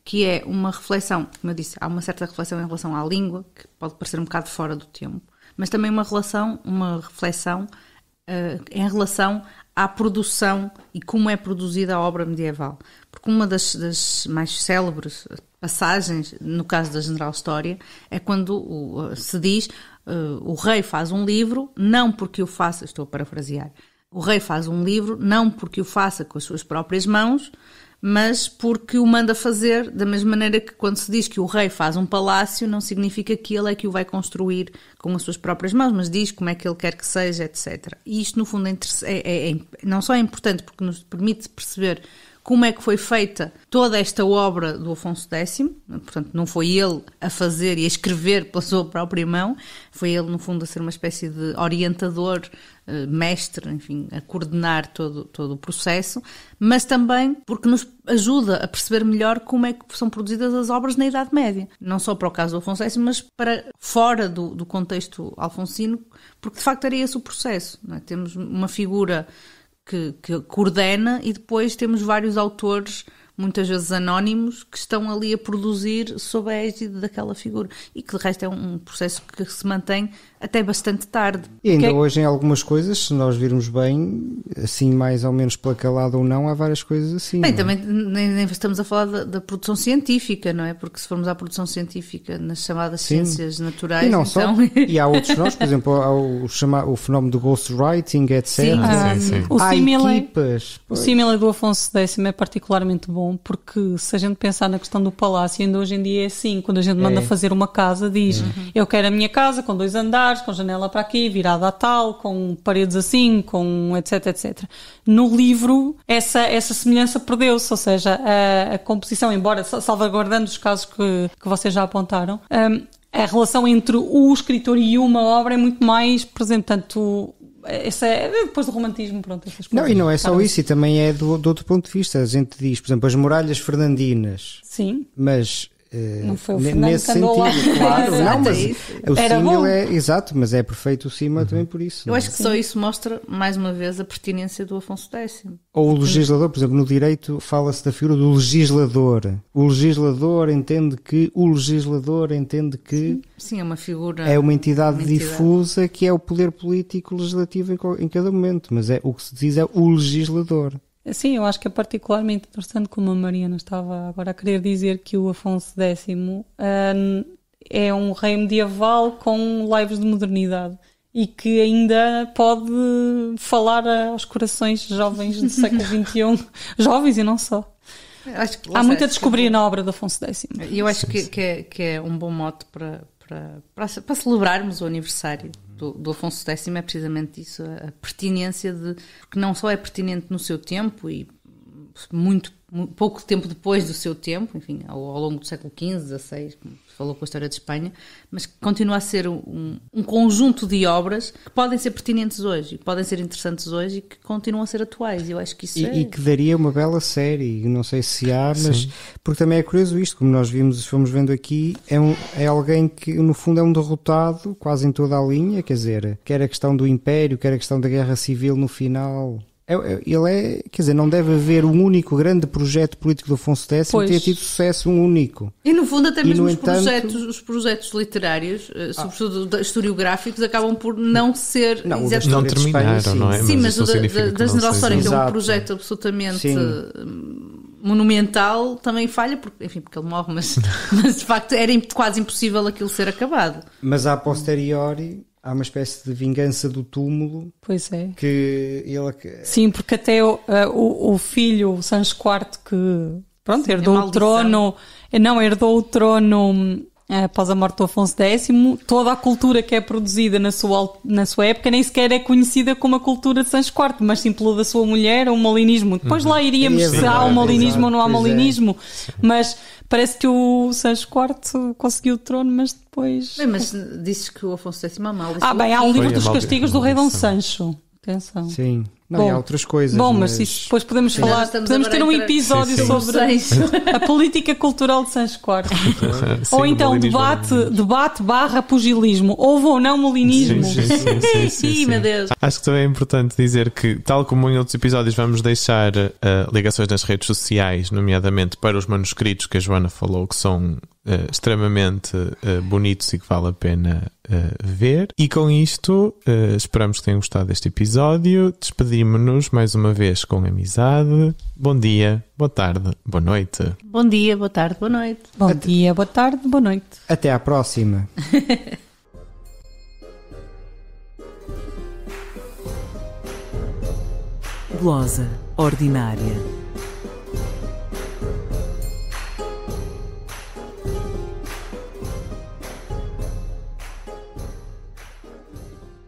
que é uma reflexão, como eu disse, há uma certa reflexão em relação à língua, que pode parecer um bocado fora do tempo, mas também uma reflexão em relação à produção e como é produzida a obra medieval. Porque uma das mais célebres passagens, no caso da General História, é quando se diz o rei faz um livro, não porque o faça, estou a parafrasear, o rei faz um livro não porque o faça com as suas próprias mãos, mas porque o manda fazer, da mesma maneira que quando se diz que o rei faz um palácio, não significa que ele é que o vai construir com as suas próprias mãos, mas diz como é que ele quer que seja, etc. E isto, no fundo, não só é importante porque nos permite perceber como é que foi feita toda esta obra do Afonso X, portanto não foi ele a fazer e a escrever pela sua própria mão, foi ele no fundo a ser uma espécie de orientador, mestre, enfim, a coordenar todo o processo, mas também porque nos ajuda a perceber melhor como é que são produzidas as obras na Idade Média, não só para o caso do Afonso X, mas para fora do contexto alfonsino, porque de facto era esse o processo, não é? Temos uma figura que coordena e depois temos vários autores, muitas vezes anónimos, que estão ali a produzir sob a égide daquela figura e que de resto é um processo que se mantém até bastante tarde. E ainda hoje em algumas coisas, se nós virmos bem, assim mais ou menos pela calada ou não, há várias coisas assim. Bem, não é? também nem estamos a falar da produção científica, não é? Porque se formos à produção científica nas chamadas ciências naturais, E não então... só, e há outros nós, por exemplo, há o fenómeno do ghostwriting, etc. Sim. O Há símile equipas. o símile do Afonso X é particularmente bom, porque se a gente pensar na questão do palácio, ainda hoje em dia é assim, quando a gente manda fazer uma casa, diz, eu quero a minha casa com 2 andares, com janela para aqui, virada a tal, com paredes assim, com etc, etc. No livro, essa semelhança perdeu-se, ou seja, a composição, embora salvaguardando os casos que vocês já apontaram, a relação entre o escritor e uma obra é muito mais presente, tanto... Essa é depois do romantismo, pronto, essas coisas. Não, e não é só isso, e também é do outro ponto de vista. A gente diz, por exemplo, as muralhas fernandinas, Sim. mas Não foi o Fernando nesse que andou lá. sentido, claro. Não, mas o Era símil bom. é exato, mas é perfeito o símil também por isso. Eu acho que só isso mostra, mais uma vez, a pertinência do Afonso X. Ou o legislador, por exemplo, no direito fala-se da figura do legislador. O legislador entende que Sim, é uma figura... é uma entidade difusa que é o poder político legislativo em cada momento, mas o que se diz é o legislador. Sim, eu acho que é particularmente interessante, como a Mariana estava agora a querer dizer, que o Afonso X é um rei medieval com laivos de modernidade e que ainda pode falar aos corações jovens do século XXI, jovens e não só. Há muito a descobrir na obra do Afonso X. E eu acho que é um bom mote para celebrarmos o aniversário do Afonso X, é precisamente isso, a pertinência que não só é pertinente no seu tempo e pouco tempo depois do seu tempo, enfim, ao longo do século XV, XVI, como se falou com a história de Espanha, mas que continua a ser um conjunto de obras que podem ser pertinentes hoje, que podem ser interessantes hoje e que continuam a ser atuais. Eu acho que isso e que daria uma bela série, não sei se há, mas porque também é curioso isto, como nós fomos vendo aqui, é alguém que no fundo é um derrotado quase em toda a linha, quer dizer, quer a questão do Império, quer a questão da Guerra Civil no final... Ele quer dizer, não deve haver um único grande projeto político do Afonso X que tenha tido sucesso, um único. E no fundo até mesmo os projetos literários, sobretudo historiográficos, acabam por não ser... Não terminaram, não é? Sim, mas da General que é um projeto absolutamente... monumental, também falha, porque ele morre, mas de facto era quase impossível aquilo ser acabado. Mas a posteriori... Há uma espécie de vingança do túmulo. Pois é. Que Sim, porque até o filho, o Sancho IV, que herdou o trono, herdou o trono após a morte do Afonso X, toda a cultura que é produzida na sua época nem sequer é conhecida como a cultura de Sancho IV, mas sim pela da sua mulher, o malinismo. Depois lá iríamos se há o malinismo ou não há malinismo, mas parece que o Sancho IV conseguiu o trono, mas depois... Bem, mas dizes que o Afonso X é mal. Há o livro dos castigos do rei Dom Sancho. Atenção. Sim. Não, há outras coisas. Bom, mas isso depois podemos falar. Podemos ter um episódio sobre a política cultural de Sancho IV. Ou então debate/pugilismo. Houve ou não molinismo? Sim, meu Deus. Acho que também é importante dizer que, tal como em outros episódios, vamos deixar ligações nas redes sociais, nomeadamente para os manuscritos que a Joana falou, que são extremamente bonitos e que vale a pena ver. E com isto, esperamos que tenham gostado deste episódio. Despedimos-nos mais uma vez com amizade. Bom dia, boa tarde, boa noite. Bom dia, boa tarde, boa noite. Bom dia, boa tarde, boa noite. Até à próxima. Glosa ordinária.